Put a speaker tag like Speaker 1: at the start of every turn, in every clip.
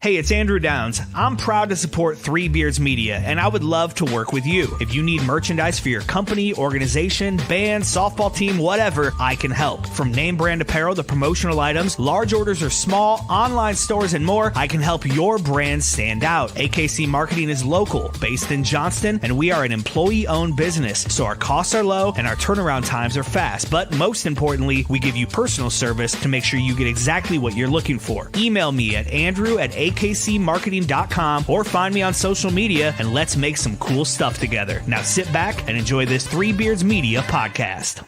Speaker 1: Hey, it's Andrew Downs. I'm proud to support Three Beards Media, and I would love to work with you. If you need merchandise for your company, organization, band, softball team, whatever, I can help. From name brand apparel to promotional items, large orders or small, online stores, and more, I can help your brand stand out. AKC Marketing is local, based in Johnston, and we are an employee-owned business, so our costs are low and our turnaround times are fast. But most importantly, we give you personal service to make sure you get exactly what you're looking for. Email me at andrew@akcmarketing.com or find me on social media and let's make some cool stuff together. Now sit back and enjoy this Three Beards Media podcast.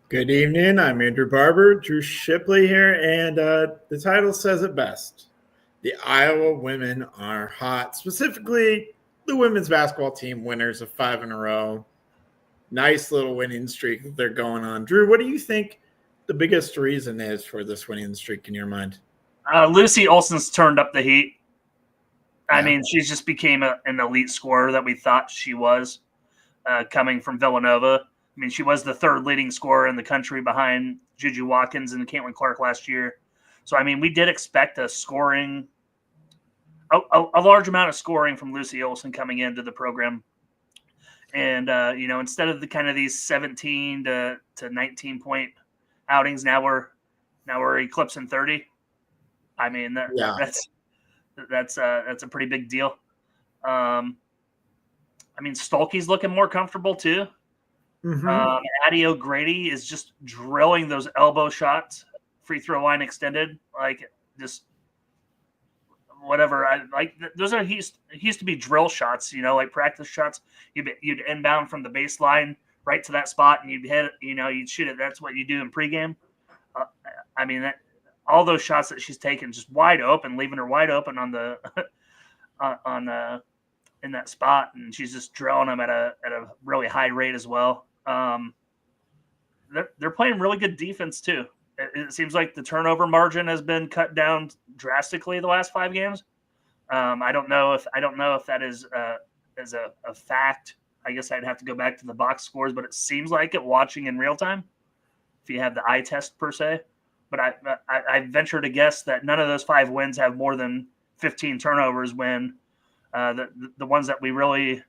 Speaker 2: Good evening. I'm Andrew Barber, Drew Shipley here, and the title says it best. The Iowa women are hot, specifically the women's basketball team, winners of 5 in a row. Nice little winning streak that they're going on. Drew, what do you think the biggest reason is for this winning streak in your mind?
Speaker 3: Lucy Olson's turned up the heat. I mean, she's just became an elite scorer that we thought she was coming from Villanova. I mean, she was the third leading scorer in the country behind Juju Watkins and Caitlin Clark last year. So, I mean, we did expect a large amount of scoring from Lucy Olson coming into the program. And, instead of these 17 to 19 point outings, now we're eclipsing 30. I mean, that's a pretty big deal. I mean, Stolke's looking more comfortable too. Mm-hmm. Addie O'Grady is just drilling those elbow shots, free throw line extended, like just whatever. Those are he used to be drill shots, like practice shots. You'd inbound from the baseline right to that spot, and you'd hit it. You'd shoot it. That's what you do in pregame. I mean, all those shots that she's taken, just wide open, leaving her wide open on the in that spot, and she's just drilling them at a really high rate as well. They're playing really good defense too. It seems like the turnover margin has been cut down drastically the last 5 games. I don't know if that is a fact. I guess I'd have to go back to the box scores, but it seems like it watching in real time. If you have the eye test per se, but I venture to guess that none of those 5 wins have more than 15 turnovers. When the ones that we really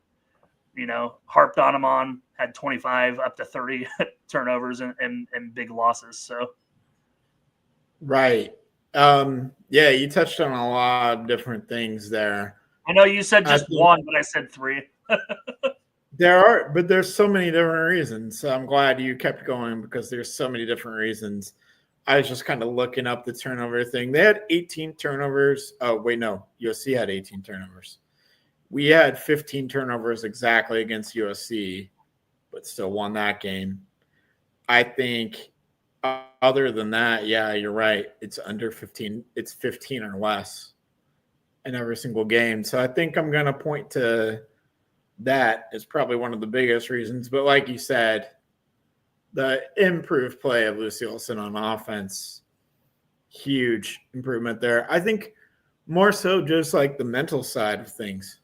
Speaker 3: harped on them on had 25 up to 30 turnovers and big losses. So,
Speaker 2: right. You touched on a lot of different things there.
Speaker 3: I know you said just one, but I said 3.
Speaker 2: There's so many different reasons. So I'm glad you kept going because there's so many different reasons. I was just kind of looking up the turnover thing. They had 18 turnovers. Oh, wait, no. USC had 18 turnovers. We had 15 turnovers exactly against USC, but still won that game. I think other than that, yeah, you're right. It's under 15. It's 15 or less in every single game. So I think I'm going to point to that as probably one of the biggest reasons. But like you said, the improved play of Lucy Olson on offense, huge improvement there. I think more so just like the mental side of things.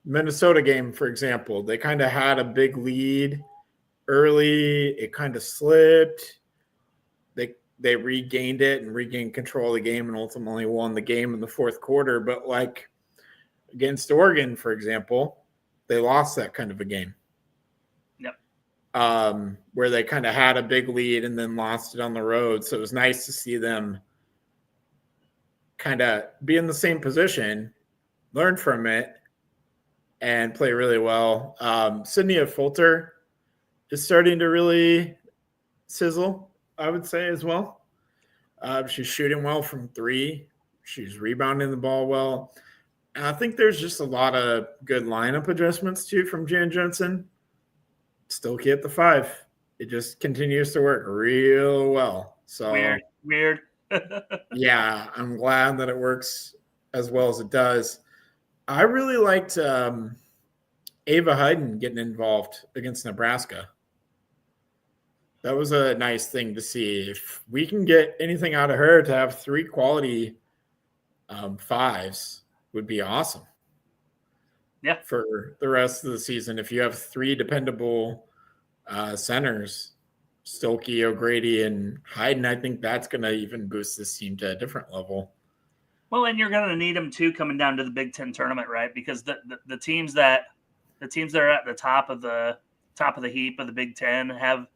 Speaker 2: Minnesota game, for example, they kind of had a big lead early. It kind of slipped. They regained it and regained control of the game and ultimately won the game in the fourth quarter. But like against Oregon, for example, they lost that kind of a game.
Speaker 3: Yep.
Speaker 2: Where they kind of had a big lead and then lost it on the road. So it was nice to see them kind of be in the same position, learn from it, and play really well. Sydney Fulter is starting to really sizzle, I would say, as well. She's shooting well from three. She's rebounding the ball well. And I think there's just a lot of good lineup adjustments, too, from Jan Jensen. Still keep the 5. It just continues to work real well. So
Speaker 3: Weird.
Speaker 2: yeah, I'm glad that it works as well as it does. I really liked Ava Hayden getting involved against Nebraska. That was a nice thing to see. If we can get anything out of her to have 3 quality 5s would be awesome.
Speaker 3: Yeah.
Speaker 2: For the rest of the season, if you have 3 dependable centers, Stolke, O'Grady, and Hayden, I think that's going to even boost this team to a different level.
Speaker 3: Well, and you're going to need them too coming down to the Big Ten tournament, right? Because the teams that are at the top of the heap of the Big Ten have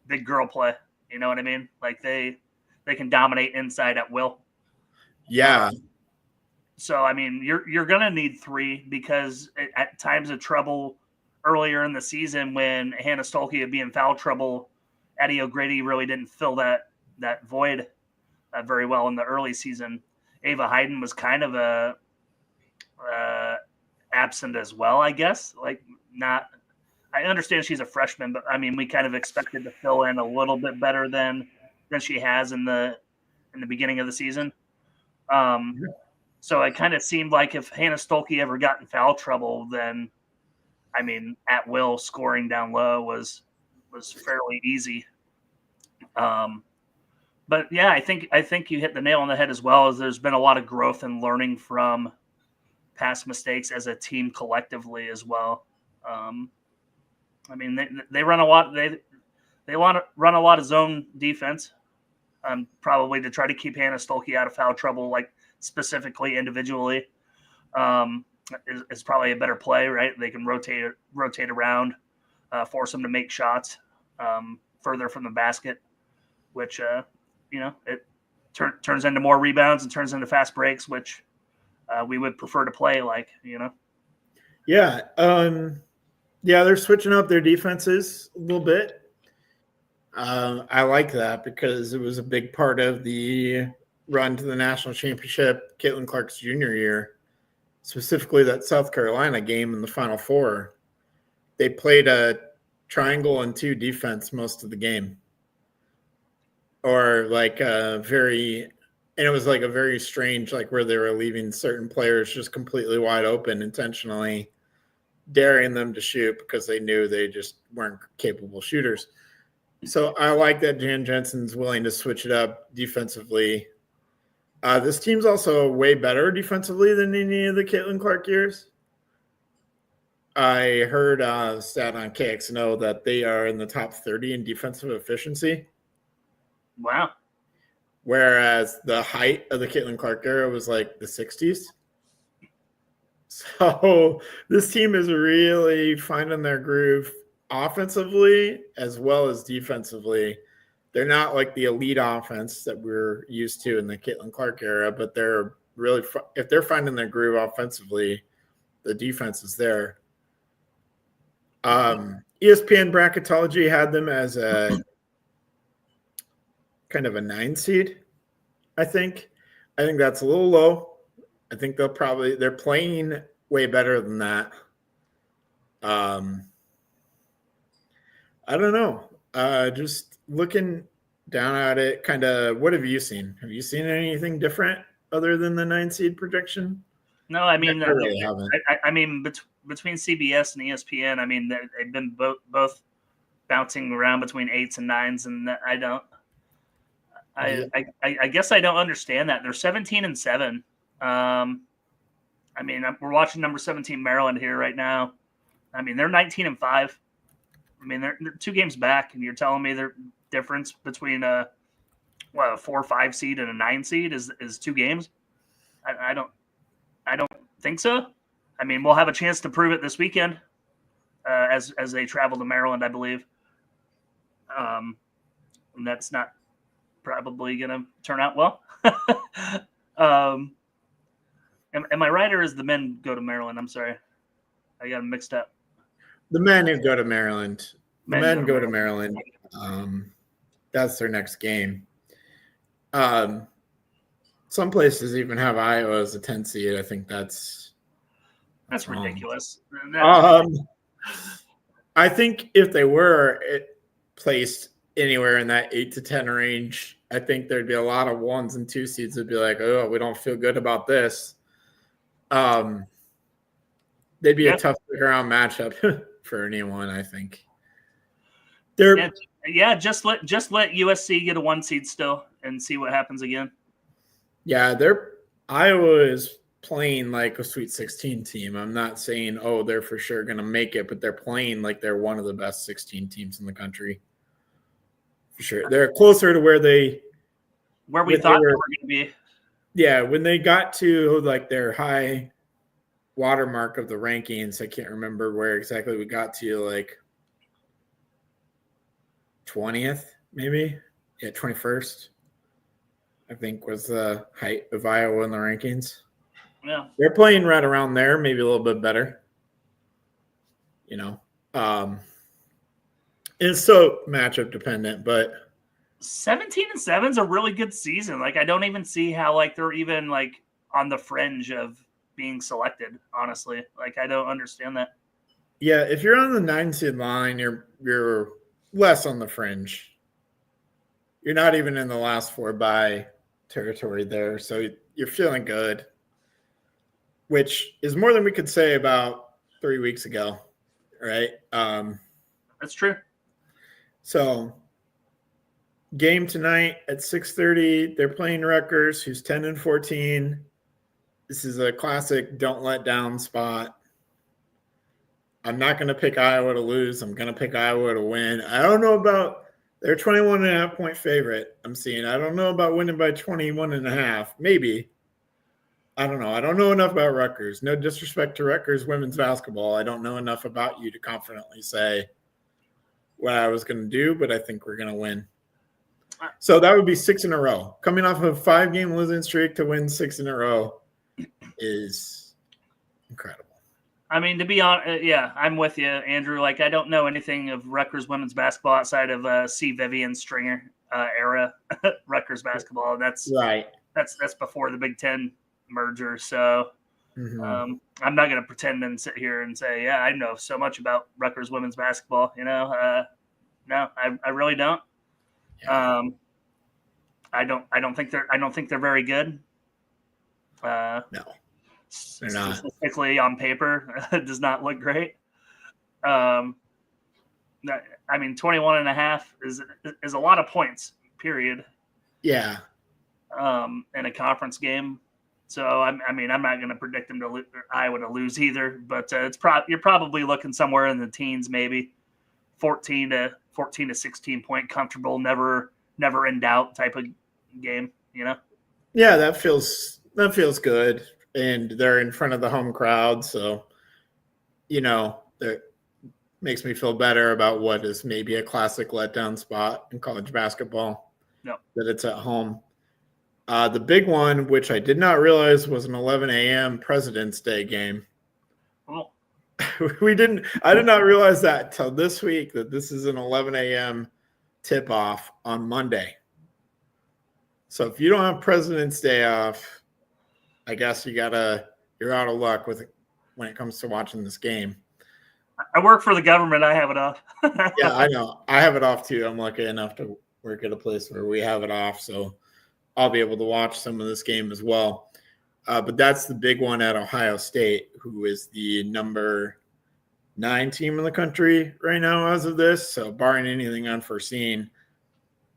Speaker 3: big girl play. You know what I mean? Like they can dominate inside at will.
Speaker 2: Yeah.
Speaker 3: So I mean, you're going to need 3 because at times of trouble earlier in the season when Hannah Stolke would be in foul trouble, Addie O'Grady really didn't fill that void very well in the early season. Ava Hayden was kind of absent as well, I guess. Like not, I understand she's a freshman, but I mean, we kind of expected to fill in a little bit better than she has in the beginning of the season. So it kind of seemed like if Hannah Stolke ever got in foul trouble, then I mean, at will scoring down low was fairly easy. But yeah, I think you hit the nail on the head as well. As there's been a lot of growth and learning from past mistakes as a team collectively as well. I mean, they run a lot. They want to run a lot of zone defense, probably to try to keep Hannah Stolke out of foul trouble, like specifically individually. Is probably a better play, right? They can rotate around, force them to make shots further from the basket, which it turns into more rebounds and turns into fast breaks, which we would prefer to play like.
Speaker 2: Yeah, they're switching up their defenses a little bit. I like that because it was a big part of the run to the national championship, Caitlin Clark's junior year. Specifically that South Carolina game in the Final Four, they played a triangle and 2 defense most of the game. Or like and it was like a very strange, like where they were leaving certain players just completely wide open, intentionally daring them to shoot because they knew they just weren't capable shooters. So I like that Jan Jensen's willing to switch it up defensively. This team's also way better defensively than any of the Caitlin Clark years. I heard a stat on KXNO that they are in the top 30 in defensive efficiency.
Speaker 3: Wow.
Speaker 2: Whereas the height of the Caitlin Clark era was like the 60s. So this team is really finding their groove offensively as well as defensively. They're not like the elite offense that we're used to in the Caitlin Clark era, but they're really if they're finding their groove offensively, the defense is there. ESPN bracketology had them as a kind of a 9 seed, I think. I think that's a little low. I think they're playing way better than that. I don't know. Just looking down at it, kind of, what have you seen? Have you seen anything different other than the 9 seed projection?
Speaker 3: No, I mean,
Speaker 2: I really haven't.
Speaker 3: I mean, between CBS and ESPN, I mean, they've been both bouncing around between 8s and 9s, and I guess I don't understand that. They're 17-7. I mean, we're watching number 17 Maryland here right now. I mean, they're 19-5. I mean, they're 2 games back, and you're telling me their difference between a 4 or 5 seed and a 9 seed is 2 games? I don't think so. I mean, we'll have a chance to prove it this weekend as they travel to Maryland, I believe. And that's not probably going to turn out well. Am I right, or is the men go to Maryland? I'm sorry. I got them mixed up.
Speaker 2: The men who go to Maryland. The
Speaker 3: Men
Speaker 2: men go to Maryland. That's their next game. Some places even have Iowa as a 10 seed. I think that's
Speaker 3: ridiculous.
Speaker 2: I think if they were placed anywhere in that 8 to 10 range, I think there'd be a lot of 1s and 2 seeds that'd be like, oh, we don't feel good about this. They'd be a tough around matchup for anyone, I think.
Speaker 3: Just let USC get a 1 seed still and see what happens again.
Speaker 2: Yeah, Iowa is playing like a Sweet 16 team. I'm not saying, oh, they're for sure going to make it, but they're playing like they're one of the best 16 teams in the country. For sure. They're closer to where we thought they were going to be. Yeah, when they got to like their high watermark of the rankings, I can't remember where exactly we got to, like 20th, maybe? Yeah, 21st, I think was the height of Iowa in the rankings.
Speaker 3: Yeah.
Speaker 2: They're playing right around there, maybe a little bit better. It's so matchup dependent, but
Speaker 3: 17-7 is a really good season. Like, I don't even see how like they're even like on the fringe of being selected, honestly. Like, I don't understand that.
Speaker 2: Yeah, if you're on the 9 seed line, you're less on the fringe. You're not even in the last 4 bye territory there, so you're feeling good, which is more than we could say about 3 weeks ago, right?
Speaker 3: That's true.
Speaker 2: So, game tonight at 6:30. They're playing Rutgers, who's 10-14. This is a classic don't let down spot. I'm not going to pick Iowa to lose. I'm going to pick Iowa to win. I don't know about they're 21.5 point favorite. I'm seeing. I don't know about winning by 21.5. Maybe. I don't know. I don't know enough about Rutgers. No disrespect to Rutgers women's basketball. I don't know enough about you to confidently say what I was going to do, but I think we're going to win. So that would be 6 in a row. Coming off of a 5-game losing streak to win 6 in a row is incredible.
Speaker 3: I mean, to be honest, yeah, I'm with you, Andrew. Like, I don't know anything of Rutgers women's basketball outside of C. Vivian Stringer era Rutgers basketball. That's
Speaker 2: right.
Speaker 3: That's before the Big Ten merger. So I'm not going to pretend and sit here and say, yeah, I know so much about Rutgers women's basketball. No, I really don't. Yeah. I don't think they're very good.
Speaker 2: No, they're not.
Speaker 3: Specifically on paper, it does not look great. I mean, 21.5 is a lot of points, period.
Speaker 2: Yeah.
Speaker 3: In a conference game. So, I mean, I'm not going to predict them to Iowa to lose either, but you're probably looking somewhere in the teens, maybe 14 to 16 point comfortable, never in doubt type of game,
Speaker 2: Yeah, that feels good. And they're in front of the home crowd. So, that makes me feel better about what is maybe a classic letdown spot in college basketball.
Speaker 3: Yep.
Speaker 2: That it's at home. The big one, which I did not realize was an 11 a.m. President's Day game.
Speaker 3: Oh.
Speaker 2: I did not realize that until this week that this is an 11 a.m. tip-off on Monday. So if you don't have President's Day off, I guess you're out of luck when it comes to watching this game.
Speaker 3: I work for the government. I have it off.
Speaker 2: Yeah, I know. I have it off too. I'm lucky enough to work at a place where we have it off, so I'll be able to watch some of this game as well. But that's the big one at Ohio State, who is the number 9 team in the country right now as of this. So barring anything unforeseen,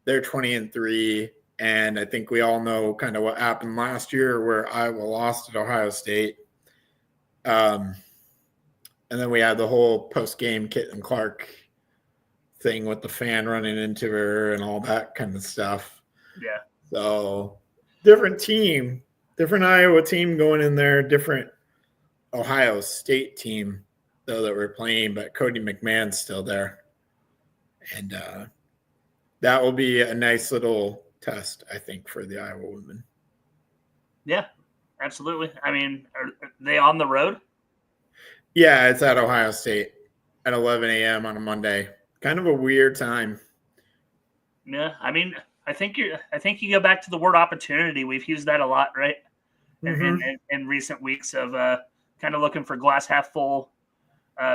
Speaker 2: they're 20-3. And I think we all know kind of what happened last year where Iowa lost at Ohio State. And then we had the whole post-game Caitlin Clark thing with the fan running into her and all that kind of stuff.
Speaker 3: Yeah.
Speaker 2: So different team, different Iowa team going in there, different Ohio State team, though, that we're playing, but Cody McMahon's still there. And that will be a nice little test, I think, for the Iowa women.
Speaker 3: Yeah, absolutely. I mean, are they on the road?
Speaker 2: Yeah, it's at Ohio State at 11 a.m. on a Monday. Kind of a weird time.
Speaker 3: Yeah, I mean, I think you go back to the word opportunity. We've used that a lot, right? In recent weeks of kind of looking for glass half full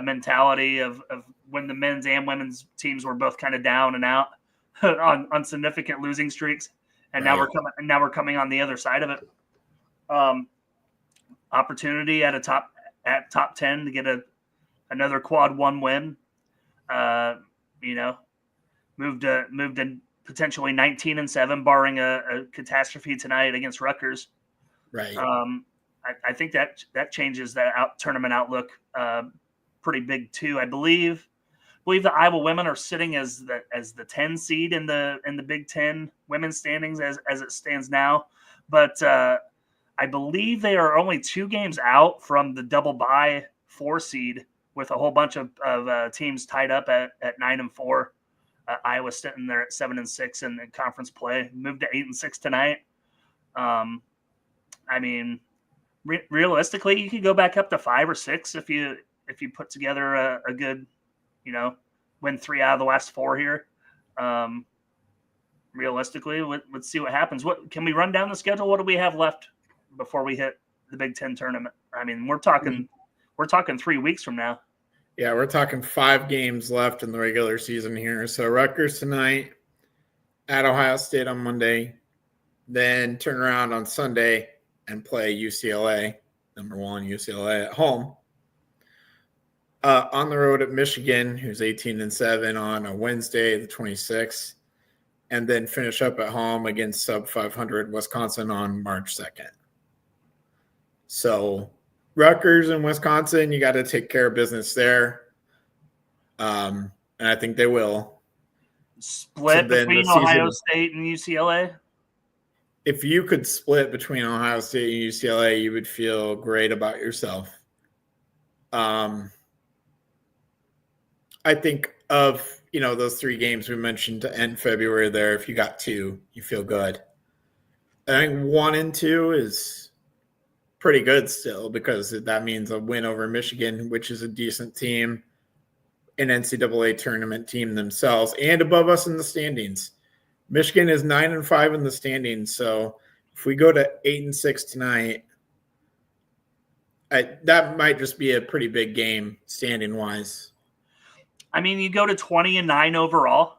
Speaker 3: mentality of when the men's and women's teams were both kind of down and out on significant losing streaks, and
Speaker 2: Right.
Speaker 3: now we're coming on the other side of it. Opportunity at top 10 to get another quad one win. Moved to potentially 19-7, barring a catastrophe tonight against Rutgers.
Speaker 2: Right.
Speaker 3: I think that changes that tournament outlook pretty big too. I believe the Iowa women are sitting as the 10 seed in the Big Ten women's standings as it stands now, but I believe they are only 2 games out from the double bye 4 seed, with a whole bunch of teams tied up at 9-4. Iowa sitting there at 7-6 in the conference play, moved to 8-6 tonight. I mean, realistically, you could go back up to 5 or 6 if you put together a good, win 3 out of the last 4 here. Realistically, let's see what happens. What can we run down the schedule? What do we have left before we hit the Big Ten tournament? I mean, we're talking 3 weeks from now.
Speaker 2: Yeah, we're talking 5 games left in the regular season here. So Rutgers tonight, at Ohio State on Monday, then turn around on Sunday and play UCLA, number 1 UCLA at home. On the road at Michigan, who's 18-7 on a Wednesday, the 26th, and then finish up at home against sub 500 Wisconsin on March 2nd. So Rutgers and Wisconsin, you got to take care of business there. And I think they will.
Speaker 3: Split between Ohio State and UCLA?
Speaker 2: If you could split between Ohio State and UCLA, you would feel great about yourself. I think of, those 3 games we mentioned to end February there, if you got 2, you feel good. I think 1 and 2 is pretty good still, because that means a win over Michigan, which is a decent team, an NCAA tournament team themselves, and above us in the standings. Michigan is 9-5 in the standings, so if we go to 8-6 tonight, that might just be a pretty big game standing wise.
Speaker 3: I mean, you go to 20-9 overall.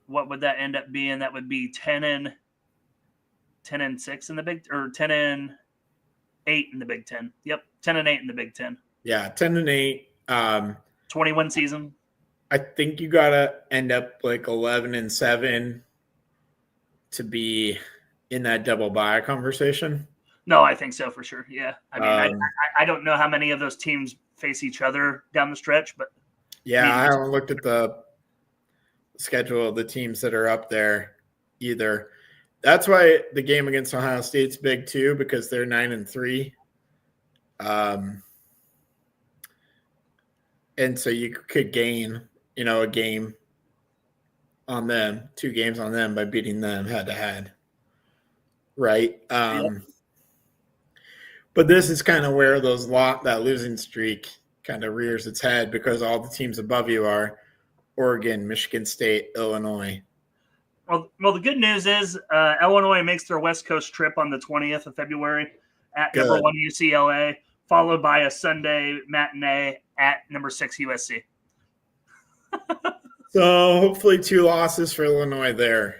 Speaker 3: What would that end up being? That would be 10-6 in the Big, or 10-8 in the Big Ten. Yep, 10-8 in the Big Ten.
Speaker 2: Yeah, 10-8.
Speaker 3: 20-win season.
Speaker 2: I think you gotta end up like 11-7 to be in that double bye conversation.
Speaker 3: No, I think so for sure. Yeah, I mean, I don't know how many of those teams face each other down the stretch, but
Speaker 2: yeah, I haven't looked at the schedule of the teams that are up there either. That's why the game against Ohio State's big too, because they're 9-3. And so you could gain, a game on them, 2 games on them by beating them head to head. Right. But this is kind of where that losing streak kind of rears its head, because all the teams above you are Oregon, Michigan State, Illinois.
Speaker 3: Well, the good news is Illinois makes their West Coast trip on the 20th of February at number 1 UCLA, followed by a Sunday matinee at number 6 USC.
Speaker 2: So hopefully 2 losses for Illinois there.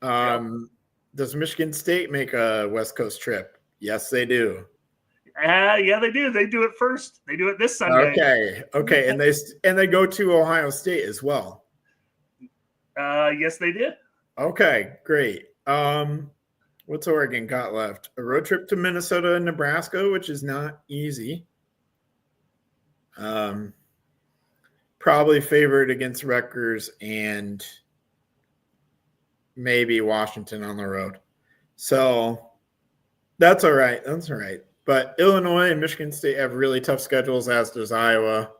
Speaker 2: Does Michigan State make a West Coast trip? Yes, they do.
Speaker 3: Yeah, they do. They do it first. They do it this Sunday.
Speaker 2: Okay, and they go to Ohio State as well.
Speaker 3: Yes, they did.
Speaker 2: Okay, great. What's Oregon got left? A road trip to Minnesota and Nebraska, which is not easy. Probably favored against Rutgers and maybe Washington on the road. So that's all right. But Illinois and Michigan State have really tough schedules, as does Iowa.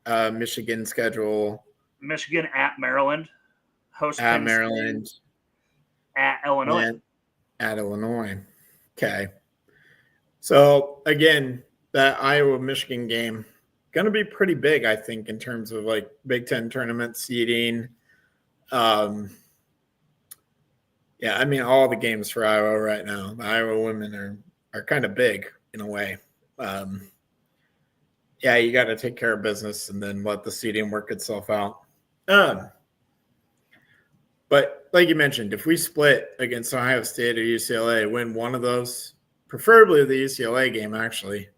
Speaker 2: Michigan schedule.
Speaker 3: Michigan at Maryland. Host
Speaker 2: at Maryland.
Speaker 3: At Illinois.
Speaker 2: At Illinois. Okay. So again, that Iowa-Michigan game going to be pretty big, I think, in terms of like Big Ten tournament seeding. Yeah, I mean, all the games for Iowa right now, the Iowa women are kind of big in a way. Yeah, you got to take care of business and then let the seeding work itself out. But like you mentioned, if we split against Ohio State or UCLA, win one of those, preferably the UCLA game, actually,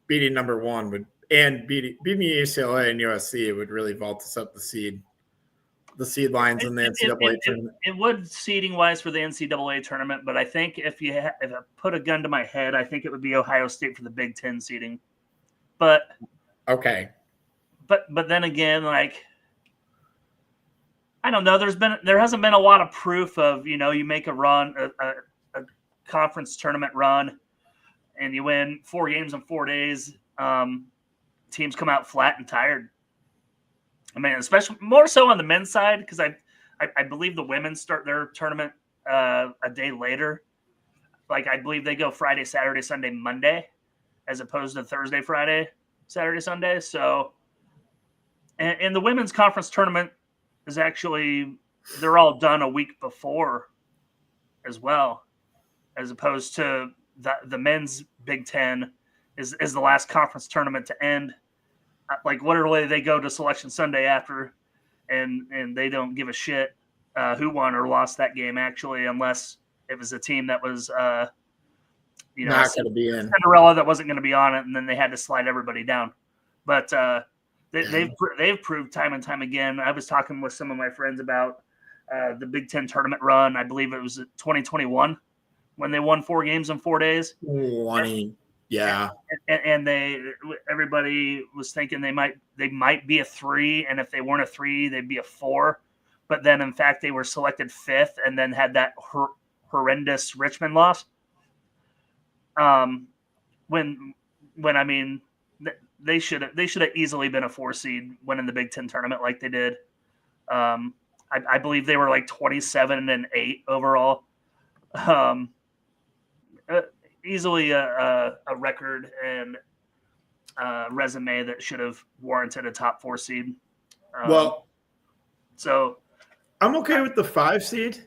Speaker 2: beating number one would, and beating UCLA and USC would really vault us up the seed lines in the NCAA tournament.
Speaker 3: It would seeding wise for the NCAA tournament, but I think if I put a gun to my head, I think it would be Ohio State for the Big Ten seeding. But
Speaker 2: okay,
Speaker 3: but then again, like I don't know. There hasn't been a lot of proof of you make a run, a conference tournament run, and you win 4 games in 4 days. Teams come out flat and tired. I mean, especially more so on the men's side because I believe the women start their tournament a day later. Like I believe they go Friday, Saturday, Sunday, Monday, as opposed to Thursday, Friday, Saturday, Sunday. So, and the women's conference tournament is actually they're all done a week before, as well, as opposed to the men's Big Ten is the last conference tournament to end. Like literally they go to Selection Sunday after and they don't give a shit who won or lost that game actually, unless it was a team that was
Speaker 2: not going to be in
Speaker 3: Cinderella that wasn't going to be on it, and then they had to slide everybody down. But they've proved time and time again. I was talking with some of my friends about the Big Ten tournament run. I believe it was 2021 when they won 4 games in 4 days.
Speaker 2: 20. Yeah,
Speaker 3: and everybody was thinking they might be a 3, and if they weren't a 3, they'd be a 4. But then, in fact, they were selected 5th, and then had that horrendous Richmond loss. When I mean, they should have easily been a 4 seed winning the Big Ten tournament like they did. I believe they were like 27-8 overall. Easily a record and resume that should have warranted a top 4 seed. So
Speaker 2: I'm okay with the 5 seed.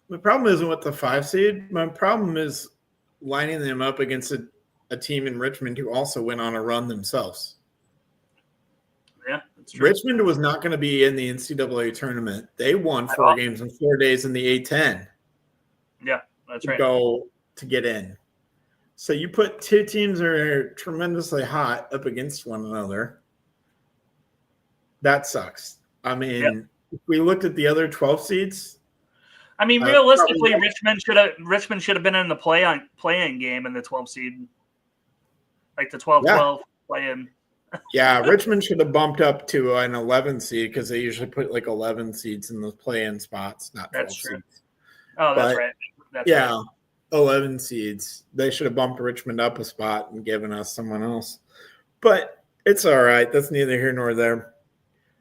Speaker 2: The problem isn't with the 5 seed. My problem is lining them up against a team in Richmond who also went on a run themselves.
Speaker 3: Yeah, that's true.
Speaker 2: Richmond was not going to be in the NCAA tournament. They won 4 games in 4 days in the A10.
Speaker 3: Yeah, that's right.
Speaker 2: Go to get in. So you put 2 teams that are tremendously hot up against one another. That sucks. I mean, if we looked at the other 12 seeds,
Speaker 3: I mean, realistically, Richmond should have been in the play-in game in the 12 seed, like the 12-12 play-in.
Speaker 2: Yeah, Richmond should have bumped up to an 11 seed because they usually put like 11 seeds in those play-in spots, not 12
Speaker 3: That's true.
Speaker 2: seeds.
Speaker 3: Oh, that's right. That's
Speaker 2: yeah,
Speaker 3: right.
Speaker 2: 11 seeds. They should have bumped Richmond up a spot and given us someone else. But it's all right. That's neither here nor there.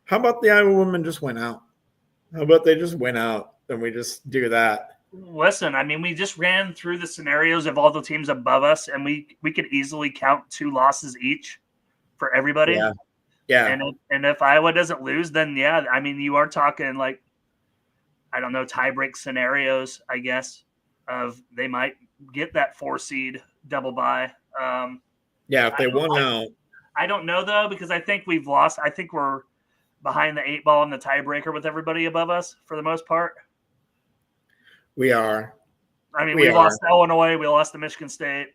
Speaker 2: How about the Iowa women just went out? How about they just went out and we just do that?
Speaker 3: Listen, I mean, we just ran through the scenarios of all the teams above us, and we could easily count 2 losses each for everybody.
Speaker 2: Yeah.
Speaker 3: And if Iowa doesn't lose, then I mean, you are talking like, I don't know, tie-break scenarios, I guess, of they might get that 4 seed double bye.
Speaker 2: If they won out.
Speaker 3: I don't know, though, because I think we've lost. I think we're behind the 8 ball in the tiebreaker with everybody above us for the most part.
Speaker 2: We are.
Speaker 3: I mean, we lost to Illinois. We lost to Michigan State.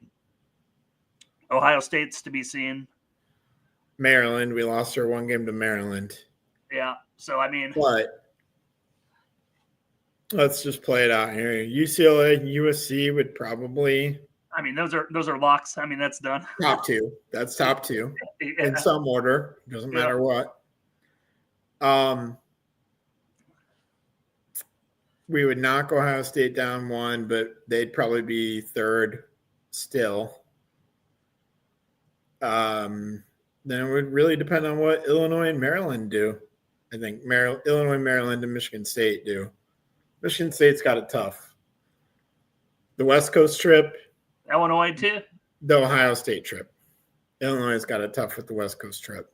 Speaker 3: Ohio State's to be seen.
Speaker 2: Maryland. We lost our 1 game to Maryland.
Speaker 3: Yeah. So, I mean.
Speaker 2: But let's just play it out here. UCLA and USC would probably.
Speaker 3: I mean, those are locks. I mean, that's done.
Speaker 2: Top 2. That's top 2
Speaker 3: Yeah.
Speaker 2: in some order. Doesn't matter what. We would knock Ohio State down 1, but they'd probably be 3rd still. Then it would really depend on what Illinois and Maryland do. I think Illinois, Maryland, and Michigan State do. Michigan State's got it tough. The West Coast trip,
Speaker 3: Illinois too.
Speaker 2: The Ohio State trip. Illinois has got it tough with the West Coast trip.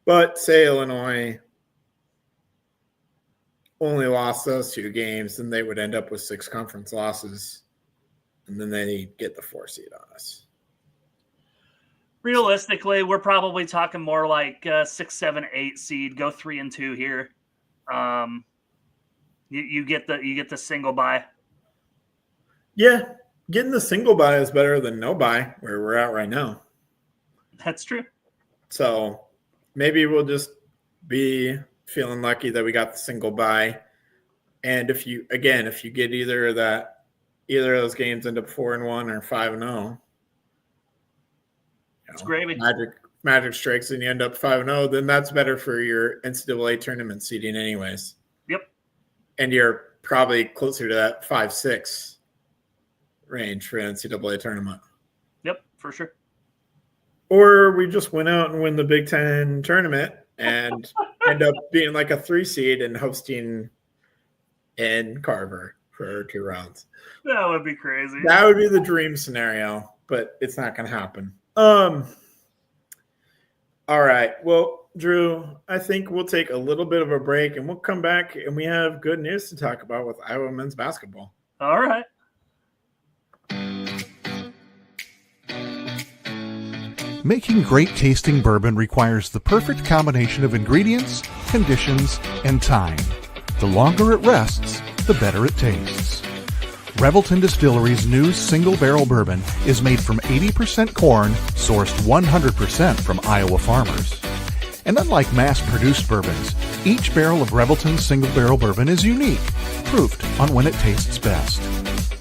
Speaker 2: But say Illinois only lost those 2 games, then they would end up with 6 conference losses, and then they get the 4 seed on us.
Speaker 3: Realistically, we're probably talking more like 6, 7, 8 seed. Go 3-2 here. You get the single bye.
Speaker 2: Yeah, getting the single bye is better than no bye where we're at right now.
Speaker 3: That's true.
Speaker 2: So maybe we'll just be feeling lucky that we got the single bye. And if you get either of those games end up 4-1 or 5-0,
Speaker 3: it's gravy.
Speaker 2: Magic strikes and you end up 5-0, then that's better for your NCAA tournament seeding anyways.
Speaker 3: Yep.
Speaker 2: And you're probably closer to that 5-6 range for NCAA tournament.
Speaker 3: Yep, for sure.
Speaker 2: Or we just went out and win the Big Ten tournament and end up being like a 3 seed and hosting in Carver for 2 rounds.
Speaker 3: That would be crazy.
Speaker 2: That would be the dream scenario, but it's not going to happen. All right. Well, Drew, I think we'll take a little bit of a break and we'll come back and we have good news to talk about with Iowa men's basketball.
Speaker 3: All right.
Speaker 4: Making great tasting bourbon requires the perfect combination of ingredients, conditions, and time. The longer it rests, the better it tastes. Revelton Distillery's new single barrel bourbon is made from 80% corn, sourced 100% from Iowa farmers. And unlike mass-produced bourbons, each barrel of Revelton's single barrel bourbon is unique, proofed on when it tastes best.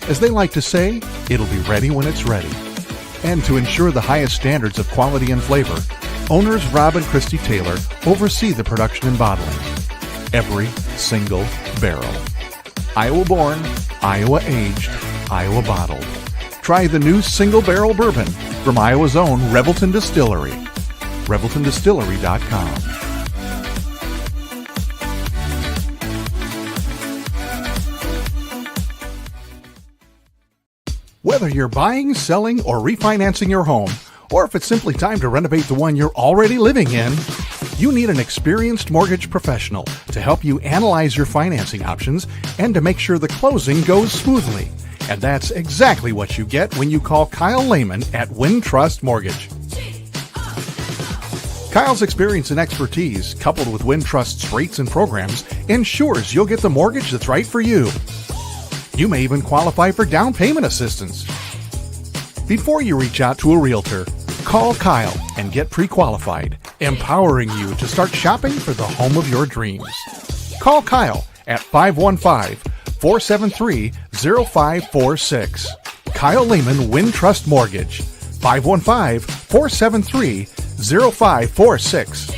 Speaker 4: As they like to say, it'll be ready when it's ready. And to ensure the highest standards of quality and flavor, owners Rob and Christy Taylor oversee the production and bottling. Every single barrel. Iowa born, Iowa aged, Iowa bottled. Try the new single barrel bourbon from Iowa's own Revelton Distillery. ReveltonDistillery.com. Whether you're buying, selling, or refinancing your home, or if it's simply time to renovate the one you're already living in, you need an experienced mortgage professional to help you analyze your financing options and to make sure the closing goes smoothly. And that's exactly what you get when you call Kyle Lehman at Wintrust Mortgage. Kyle's experience and expertise, coupled with Wintrust's rates and programs, ensures you'll get the mortgage that's right for you. You may even qualify for down payment assistance. Before you reach out to a realtor, call Kyle and get pre-qualified, empowering you to start shopping for the home of your dreams. Call Kyle at 515-473-0546. Kyle Lehman Wintrust Mortgage, 515-473-0546.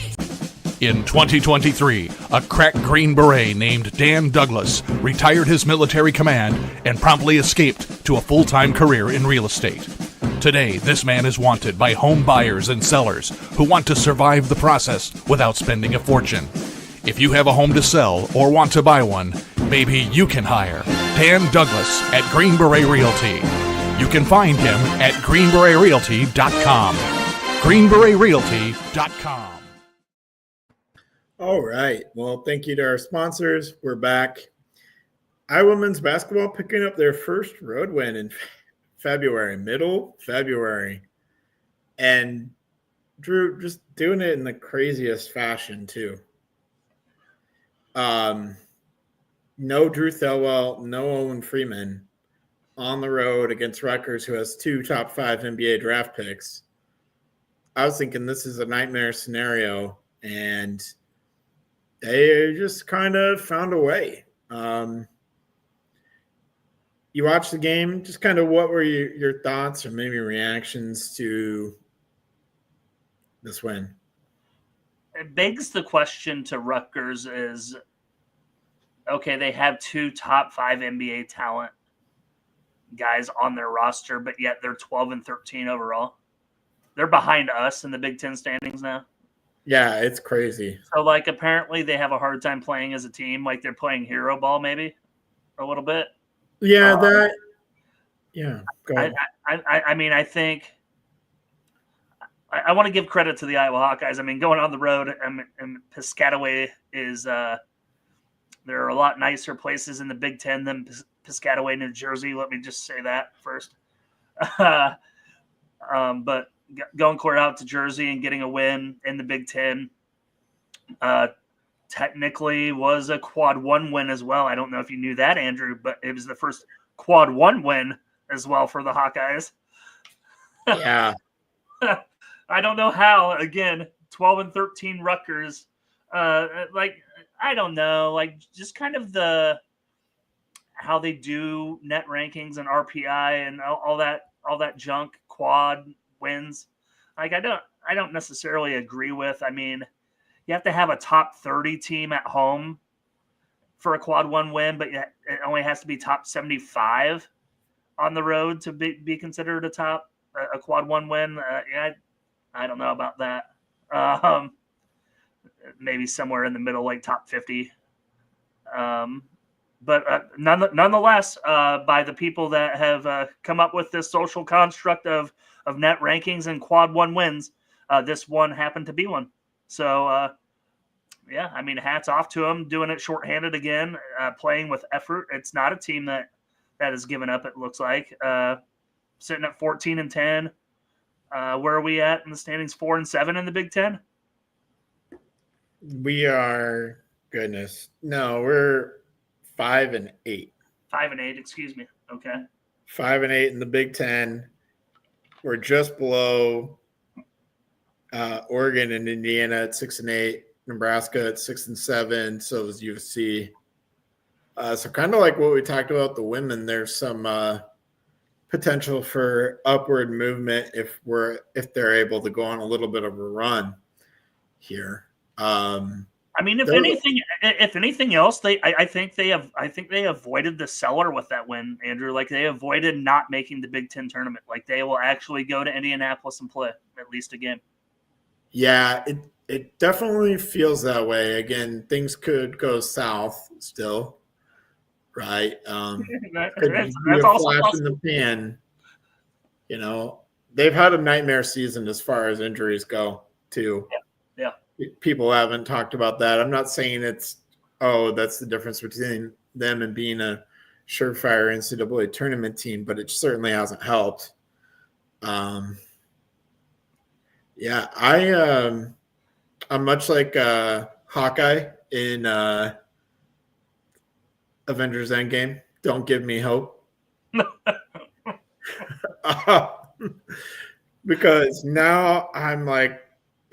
Speaker 4: In 2023, a crack Green Beret named Dan Douglas retired his military command and promptly escaped to a full-time career in real estate. Today, this man is wanted by home buyers and sellers who want to survive the process without spending a fortune. If you have a home to sell or want to buy one, maybe you can hire Dan Douglas at Green Beret Realty. You can find him at greenberetrealty.com. greenberetrealty.com.
Speaker 2: All right. Well, thank you to our sponsors. We're back. Iowa men's basketball picking up their first road win in February, middle February. And Drew just doing it in the craziest fashion, too. No Drew Thelwell, no Owen Freeman on the road against Rutgers, who has 2 top 5 NBA draft picks. I was thinking this is a nightmare scenario, and they just kind of found a way. You watched the game, just kind of what were your thoughts or maybe reactions to this win?
Speaker 3: It begs the question to Rutgers is, okay, they have 2 top 5 NBA talent guys on their roster, but yet they're 12-13 overall. They're behind us in the Big Ten standings now.
Speaker 2: Yeah, it's crazy.
Speaker 3: So, like, apparently they have a hard time playing as a team. Like, they're playing hero ball maybe a little bit.
Speaker 2: Yeah, Yeah, go ahead.
Speaker 3: I mean, I think I want to give credit to the Iowa Hawkeyes. I mean, going on the road and Piscataway is there are a lot nicer places in the Big Ten than Piscataway, New Jersey. Let me just say that first. But going clear out to Jersey and getting a win in the Big Ten technically was a quad one win as well. I don't know if you knew that, Andrew, but it was the first quad one win as well for the Hawkeyes.
Speaker 2: Yeah.
Speaker 3: I don't know how. Again, 12-13 Rutgers. I don't know. Like, just kind of how they do net rankings and RPI and all that junk, quad wins. Like, I don't necessarily agree with. I mean, you have to have a top 30 team at home for a quad one win, but it only has to be top 75 on the road to be considered a quad one win. I don't know about that. Maybe somewhere in the middle, like top 50. But nonetheless, by the people that have come up with this social construct of net rankings and quad one wins, this one happened to be one. So, yeah, I mean, hats off to them, doing it shorthanded again, playing with effort. It's not a team that has given up, it looks like. Sitting at 14-10. Where are we at in the standings? 4-7 in the Big Ten?
Speaker 2: We are, goodness. No, we're 5-8.
Speaker 3: 5-8, excuse me. Okay.
Speaker 2: 5-8 in the Big Ten. We're just below Oregon and Indiana at 6-8, Nebraska at 6-7. So is USC. So kind of like what we talked about the women, there's some potential for upward movement if they're able to go on a little bit of a run here.
Speaker 3: I mean, if anything else, I think they avoided the cellar with that win, Andrew. Like, they avoided not making the Big Ten tournament. Like, they will actually go to Indianapolis and play at least a game.
Speaker 2: Yeah, it definitely feels that way. Again, things could go south still, right? Could be a flash in the pan. You know, they've had a nightmare season as far as injuries go, too.
Speaker 3: Yeah.
Speaker 2: People haven't talked about that. I'm not saying that's the difference between them and being a surefire NCAA tournament team, but it certainly hasn't helped. I'm much like Hawkeye in Avengers Endgame. Don't give me hope. Because now I'm like,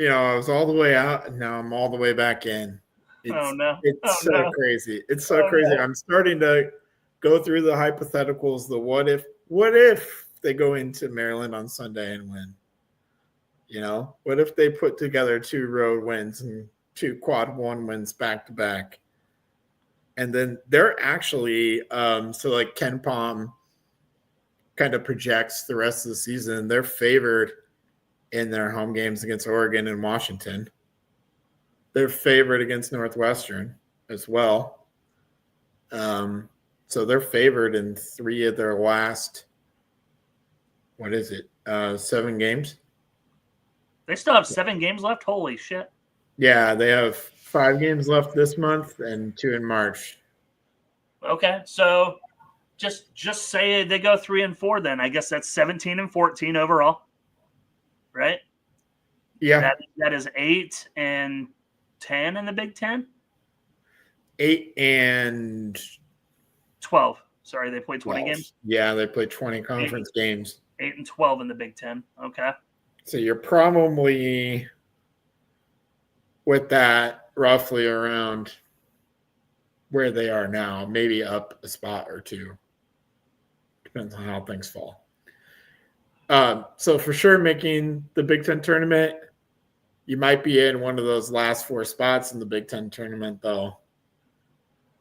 Speaker 2: I was all the way out, and now I'm all the way back in. It's crazy. It's so crazy. No. I'm starting to go through the hypotheticals, the what if they go into Maryland on Sunday and win? What if they put together 2 road wins and 2 quad one wins back to back? And then they're actually, so like Ken Pom kind of projects the rest of the season, they're favored in their home games against Oregon and Washington. They're favored against Northwestern as well. So they're favored in 3 of their last, 7 games?
Speaker 3: They still have 7 games left? Holy shit.
Speaker 2: Yeah, they have 5 games left this month and 2 in March.
Speaker 3: Okay, so just say they go 3-4 then. I guess that's 17-14 overall. Right?
Speaker 2: Yeah.
Speaker 3: That is 8-10 in the Big Ten?
Speaker 2: 8 and
Speaker 3: 12. Sorry, they played 20 games?
Speaker 2: Yeah, they played 20 conference games.
Speaker 3: 8 and 12 in the Big Ten. Okay.
Speaker 2: So you're probably with that roughly around where they are now, maybe up a spot or 2. Depends on how things fall. So for sure, making the Big Ten tournament, you might be in one of those last 4 spots in the Big Ten tournament, though,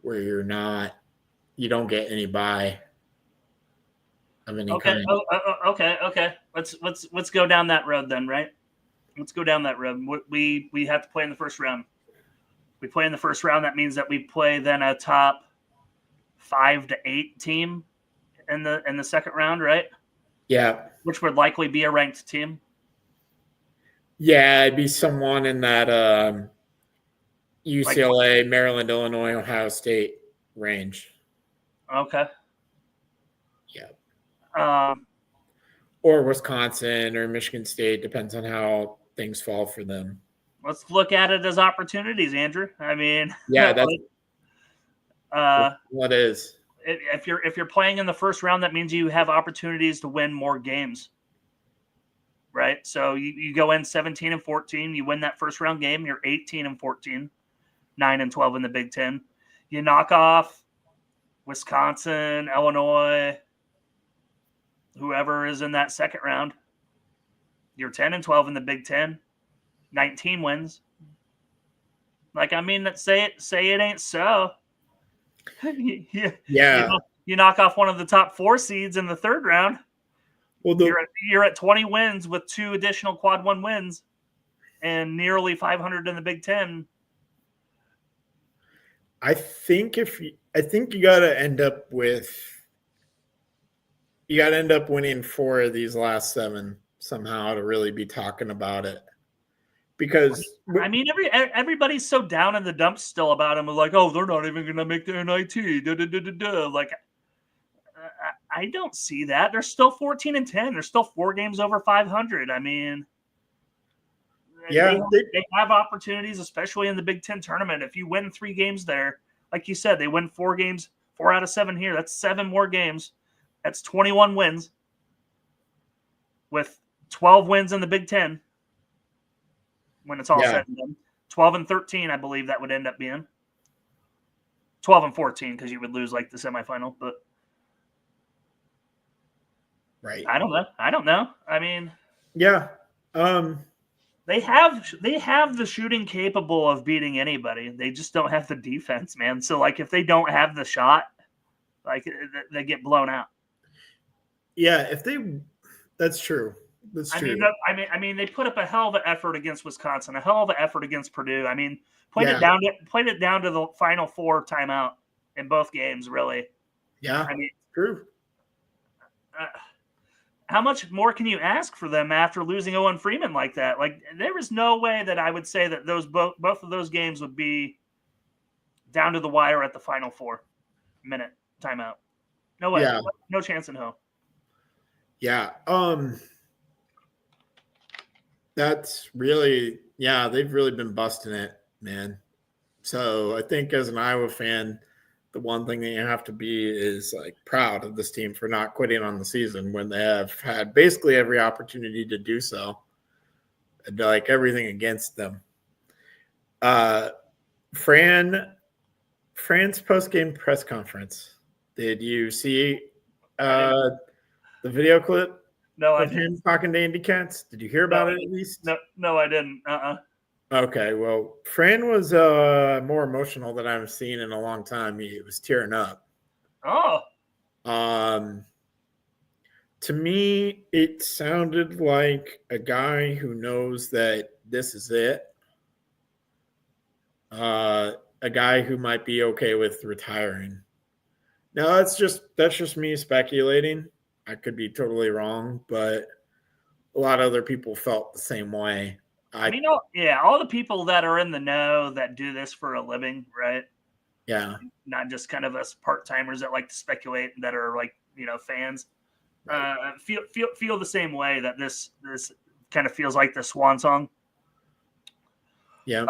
Speaker 2: where you don't get any bye of any kind.
Speaker 3: Okay. Let's go down that road then, right? Let's go down that road. We have to play in the first round. We play in the first round. That means that we play then a top 5 to 8 team in the second round, right?
Speaker 2: Yeah.
Speaker 3: Which would likely be a ranked team.
Speaker 2: Yeah, it'd be someone in that UCLA, Maryland, Illinois, Ohio State range.
Speaker 3: Okay.
Speaker 2: Yeah. Or Wisconsin or Michigan State, depends on how things fall for them.
Speaker 3: Let's look at it as opportunities, Andrew. I mean,
Speaker 2: yeah, that's what is.
Speaker 3: If you're playing in the first round, that means you have opportunities to win more games, right? So you go in 17-14, you win that first round game, you're 18-14, 9-12 in the Big Ten. You knock off Wisconsin, Illinois, whoever is in that second round. You're 10-12 in the Big Ten, 19 wins. Like, I mean, say it ain't so.
Speaker 2: Yeah.
Speaker 3: You knock off one of the top 4 seeds in the third round.
Speaker 2: Well,
Speaker 3: you're at 20 wins with 2 additional quad 1 wins and nearly 500 in the Big Ten.
Speaker 2: I think you got to end up winning 4 of these last 7 somehow to really be talking about it. Because
Speaker 3: I mean, everybody's so down in the dumps still about him. Like, oh, they're not even going to make the NIT. Like, I don't see that. They're still 14-10. They're still 4 games over 500. I mean,
Speaker 2: yeah,
Speaker 3: they have opportunities, especially in the Big Ten tournament. If you win 3 games there, like you said, they win 4 games, 4 out of 7 here. That's 7 more games. That's 21 wins with 12 wins in the Big Ten. When it's all said and done, 12-13, I believe that would end up being 12-14 because you would lose like the semifinal. But
Speaker 2: right,
Speaker 3: I don't know. I mean,
Speaker 2: yeah,
Speaker 3: they have the shooting capable of beating anybody. They just don't have the defense, man. So like, if they don't have the shot, like they get blown out.
Speaker 2: Yeah, that's true. That's true.
Speaker 3: I mean, they put up a hell of an effort against Wisconsin, a hell of an effort against Purdue. I mean, played it down to the Final 4 timeout in both games, really.
Speaker 2: Yeah,
Speaker 3: I mean,
Speaker 2: true.
Speaker 3: How much more can you ask for them after losing Owen Freeman like that? Like, there is no way that I would say that both of those games would be down to the wire at the Final 4-minute timeout. No way.
Speaker 2: Yeah.
Speaker 3: No chance in hell.
Speaker 2: Yeah. That's really, they've really been busting it, man. So I think as an Iowa fan, the one thing that you have to be is like proud of this team for not quitting on the season when they have had basically every opportunity to do so. And like everything against them. Fran's post-game press conference. Did you see the video clip?
Speaker 3: No, I
Speaker 2: didn't.
Speaker 3: Him
Speaker 2: Talking to Andy Katz. Did you hear about it at least?
Speaker 3: No, I didn't.
Speaker 2: Okay, well, Fran was more emotional than I've seen in a long time. He was tearing up.
Speaker 3: Oh.
Speaker 2: To me, it sounded like a guy who knows that this is it. A guy who might be okay with retiring. Now, that's just me speculating. I could be totally wrong, but a lot of other people felt the same way.
Speaker 3: All the people that are in the know that do this for a living, right?
Speaker 2: Yeah.
Speaker 3: Not just kind of us part-timers that like to speculate that are like, fans. Feel the same way that this kind of feels like the swan song.
Speaker 2: Yeah.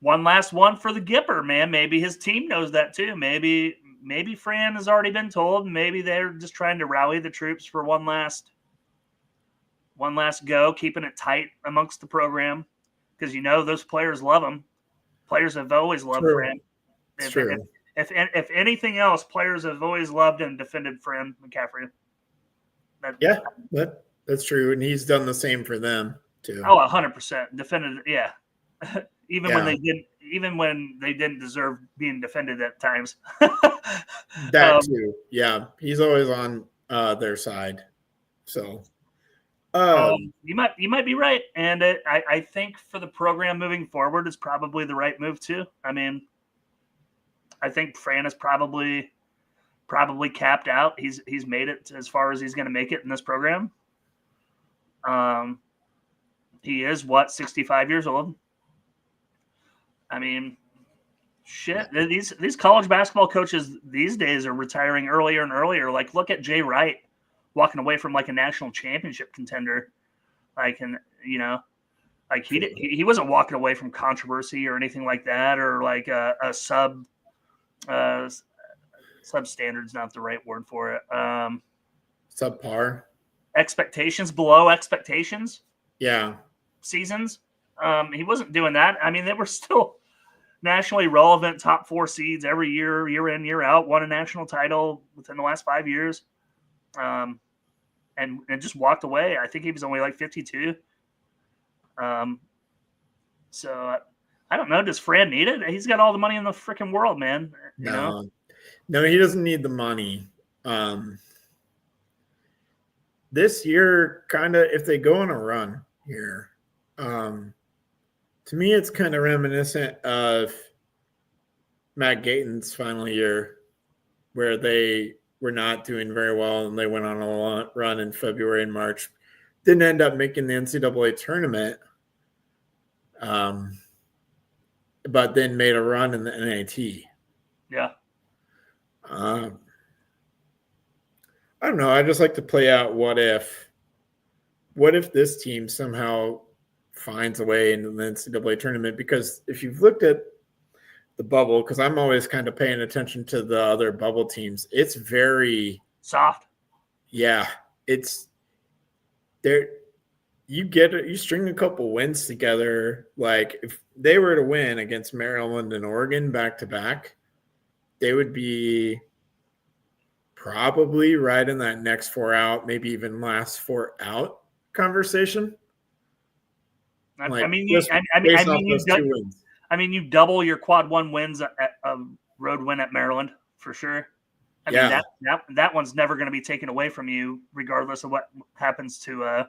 Speaker 3: One last one for the Gipper, man. Maybe his team knows that too. Maybe Fran has already been told. Maybe they're just trying to rally the troops for one last go, keeping it tight amongst the program because those players love him. Players have always loved Fran.
Speaker 2: It's true.
Speaker 3: If anything else, players have always loved and defended Fran McCaffery.
Speaker 2: That's true, and he's done the same for them too.
Speaker 3: Oh, 100% defended. Yeah, even when they didn't deserve being defended at times.
Speaker 2: That too. Yeah, he's always on their side. So.
Speaker 3: You might be right, and I think for the program moving forward, it's probably the right move too. I mean, I think Fran is probably probably capped out. He's made it as far as he's going to make it in this program. He is 65 years old. I mean, shit. These college basketball coaches these days are retiring earlier and earlier. Like, look at Jay Wright walking away from like a national championship contender. Like, and you know, like he wasn't walking away from controversy or anything like that, or like a substandard's not the right word for it.
Speaker 2: Subpar.
Speaker 3: Expectations, below expectations.
Speaker 2: Yeah.
Speaker 3: Seasons. He wasn't doing that. I mean, they were still nationally relevant, top 4 seeds every year, year in, year out, won a national title within the last 5 years. And just walked away. I think he was only like 52. So I don't know. Does Fran need it? He's got all the money in the freaking world, man. You know?
Speaker 2: No, he doesn't need the money. This year, kind of, if they go on a run here, to me, it's kind of reminiscent of Matt Gaten's final year, where they were not doing very well and they went on a run in February and March. Didn't end up making the NCAA tournament, but then made a run in the NIT.
Speaker 3: Yeah.
Speaker 2: I don't know. I just like to play out what if this team somehow finds a way into the NCAA tournament, because if you've looked at the bubble, because I'm always kind of paying attention to the other bubble teams, it's very
Speaker 3: soft.
Speaker 2: Yeah, it's there. You string a couple wins together. Like if they were to win against Maryland and Oregon back to back, they would be probably right in that next 4 out, maybe even last 4 out conversation.
Speaker 3: I mean, you double your quad 1 wins at a road win at Maryland for sure. I mean, that one's never going to be taken away from you, regardless of what happens to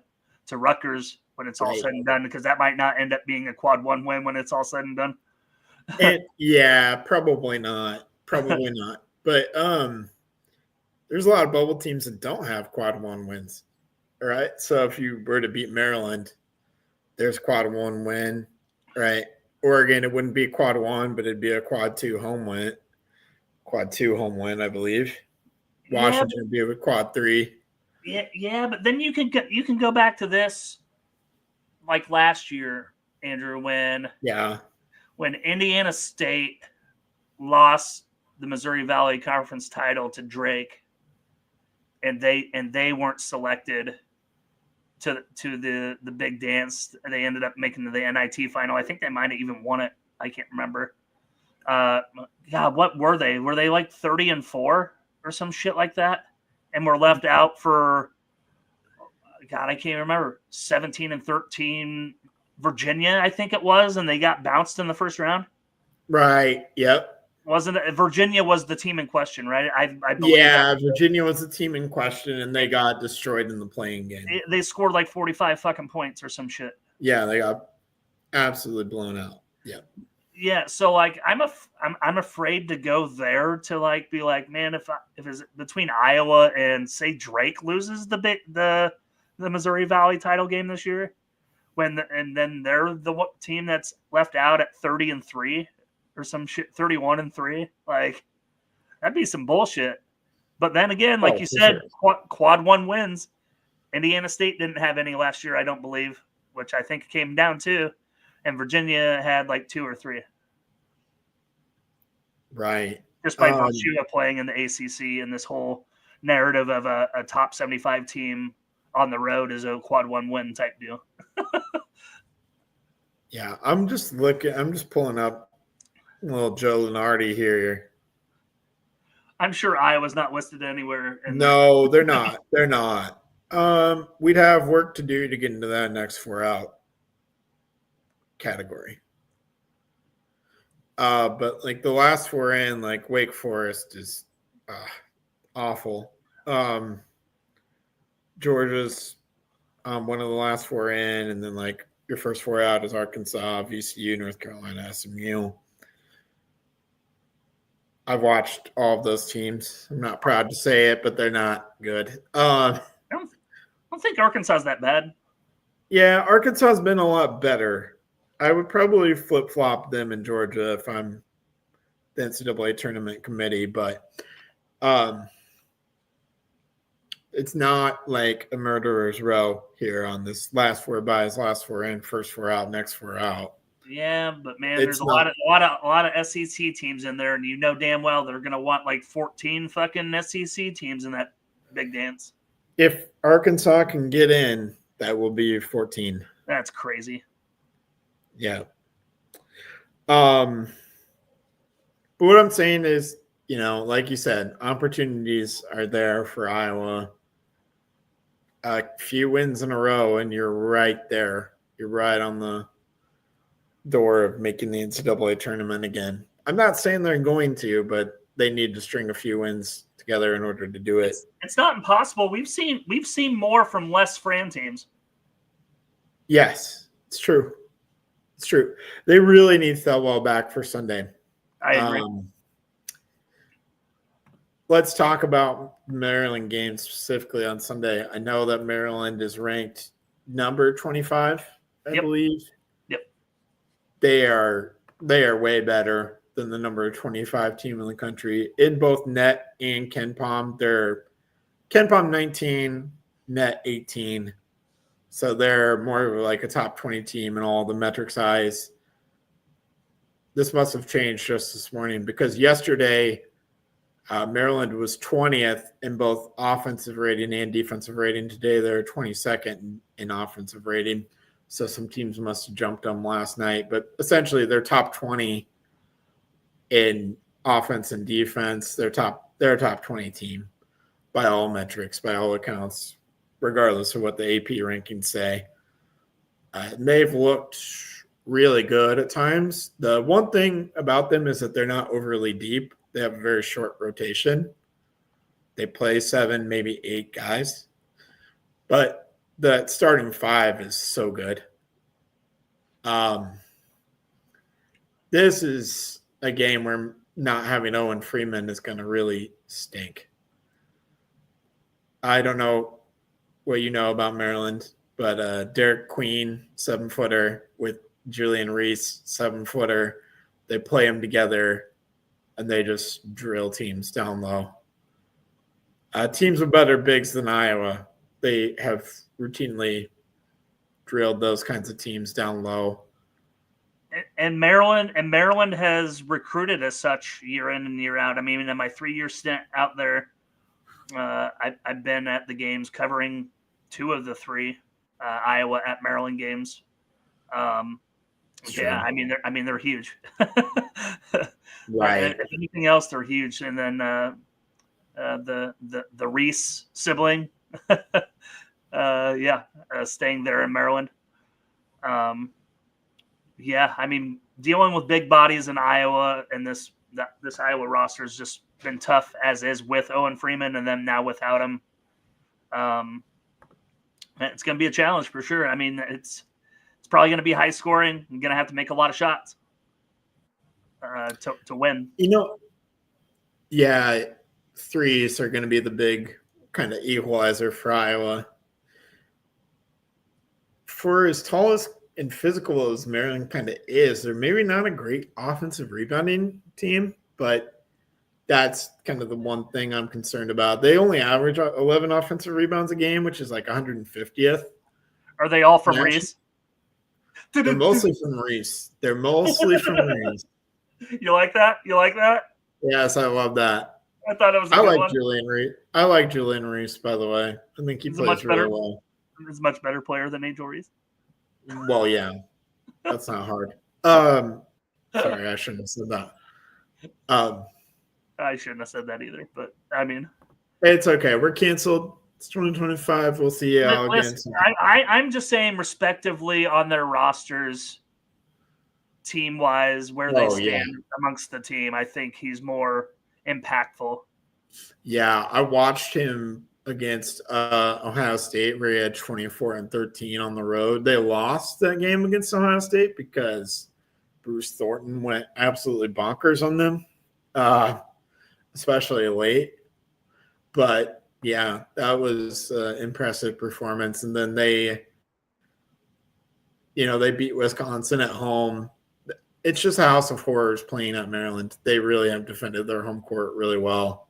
Speaker 3: Rutgers when it's all said and done, because that might not end up being a quad 1 win when it's all said and done.
Speaker 2: Yeah, probably not. Probably not. But there's a lot of bubble teams that don't have quad 1 wins. All right. So if you were to beat Maryland, there's quad 1 win, right? Oregon, it wouldn't be quad 1, but it'd be a quad 2 home win. Quad 2 home win, I believe. Washington would be a quad 3.
Speaker 3: Yeah, but then you can go back to this, like last year, Andrew, when Indiana State lost the Missouri Valley Conference title to Drake, and they weren't selected to the big dance. They ended up making the NIT final. I think they might have even won it. I can't remember. God, what were they? Were they like 30-4 or some shit like that? And were left out for, God, I can't remember, 17-13 Virginia, I think it was, and they got bounced in the first round.
Speaker 2: Right. Yep.
Speaker 3: Wasn't it? Virginia was the team in question, right? I believe.
Speaker 2: Yeah, Virginia was the team in question, and they got destroyed in the playing game.
Speaker 3: They scored like 45 fucking points or some shit.
Speaker 2: Yeah, they got absolutely blown out. Yeah.
Speaker 3: Yeah, so like I'm afraid to go there to like be like, man, if it's between Iowa and say Drake loses the Missouri Valley title game this year, and then they're the team that's left out at 30-3 or some shit, 31-3, like that'd be some bullshit. But then again, like you said, sure. Quad 1 wins. Indiana State didn't have any last year, I don't believe, which I think came down to. And Virginia had like 2 or 3.
Speaker 2: Right.
Speaker 3: Just by virtue of playing in the ACC, and this whole narrative of a top 75 team on the road is a quad 1 win type deal.
Speaker 2: Yeah, I'm just pulling up little Joe Lunardi here.
Speaker 3: I'm sure Iowa's not listed anywhere.
Speaker 2: No, they're not. They're not. We'd have work to do to get into that next 4 out category. But like the last 4 in, like Wake Forest is awful. Georgia's one of the last 4 in, and then like your first 4 out is Arkansas, VCU, North Carolina, SMU. I've watched all of those teams. I'm not proud to say it, but they're not good.
Speaker 3: I don't think Arkansas is that bad.
Speaker 2: Yeah, Arkansas has been a lot better. I would probably flip-flop them in Georgia if I'm the NCAA tournament committee, but it's not like a murderer's row here on this last four buys, last four in, first four out, next four out.
Speaker 3: Yeah, but man, there's a lot of SEC teams in there, and you know damn well they're gonna want like 14 fucking SEC teams in that big dance.
Speaker 2: If Arkansas can get in, that will be 14.
Speaker 3: That's crazy.
Speaker 2: Yeah. But what I'm saying is, like you said, opportunities are there for Iowa. A few wins in a row, and you're right there. You're right on the door of making the NCAA tournament again. I'm not saying they're going to, but they need to string a few wins together in order to do it.
Speaker 3: It's not impossible. We've seen more from less Fran teams.
Speaker 2: Yes, it's true. It's true. They really need Thelwell back for Sunday.
Speaker 3: I agree.
Speaker 2: Let's talk about Maryland games specifically on Sunday. I know that Maryland is ranked number 25, I believe.
Speaker 3: Yep.
Speaker 2: They are way better than the number 25 team in the country in both net and KenPom. They're KenPom 19, net 18. So they're more of like a top 20 team in all the metrics eyes. This must have changed just this morning because yesterday Maryland was 20th in both offensive rating and defensive rating. Today they're 22nd in offensive rating. So some teams must have jumped them last night. But essentially they're top 20 in offense and defense. They're a top 20 team by all metrics, by all accounts, regardless of what the AP rankings say. They've looked really good at times. The one thing about them is that they're not overly deep. They have a very short rotation. They play 7, maybe 8 guys. But the starting 5 is so good. This is a game where not having Owen Freeman is going to really stink. I don't know what you know about Maryland, but Derek Queen, 7-footer, with Julian Reese, 7-footer, they play them together, and they just drill teams down low. Teams with better bigs than Iowa, they have routinely drilled those kinds of teams down low.
Speaker 3: And Maryland has recruited as such year in and year out. I mean, in my 3-year stint out there, I've been at the games covering 2 of the 3 Iowa at Maryland games. Yeah, I mean they're huge.
Speaker 2: Right.
Speaker 3: If anything else, they're huge. And then the Reese sibling, staying there in Maryland. Yeah, I mean, dealing with big bodies in Iowa and this Iowa roster has just been tough as is with Owen Freeman and then now without him. It's going to be a challenge for sure. I mean, it's probably going to be high scoring. You're going to have to make a lot of shots to win.
Speaker 2: Yeah, threes are going to be the big kind of equalizer for Iowa. For as tall as and physical as Maryland kind of is, they're maybe not a great offensive rebounding team, but that's kind of the one thing I'm concerned about. They only average 11 offensive rebounds a game, which is like 150th.
Speaker 3: Are they all from Reese?
Speaker 2: They're mostly from Reese. You
Speaker 3: like that?
Speaker 2: Yes, I love that.
Speaker 3: I thought it was a good one.
Speaker 2: Julian Reese. I like Julian Reese, by the way. I think he plays really well.
Speaker 3: He's a much better player than Angel Reese.
Speaker 2: Well, yeah. That's not hard. Sorry, I shouldn't have said that.
Speaker 3: I shouldn't have said that either, but I mean,
Speaker 2: it's okay. We're canceled. It's 2025. We'll see you all again.
Speaker 3: I'm just saying, respectively, on their rosters, team-wise, where they stand amongst the team, I think he's more impactful.
Speaker 2: Yeah, I watched him against Ohio State where he had 24 and 13 on the road. They lost that game against Ohio State because Bruce Thornton went absolutely bonkers on them. especially late. But yeah, that was impressive performance. And then they beat Wisconsin at home. It's just a house of horrors playing at Maryland. They really have defended their home court really well.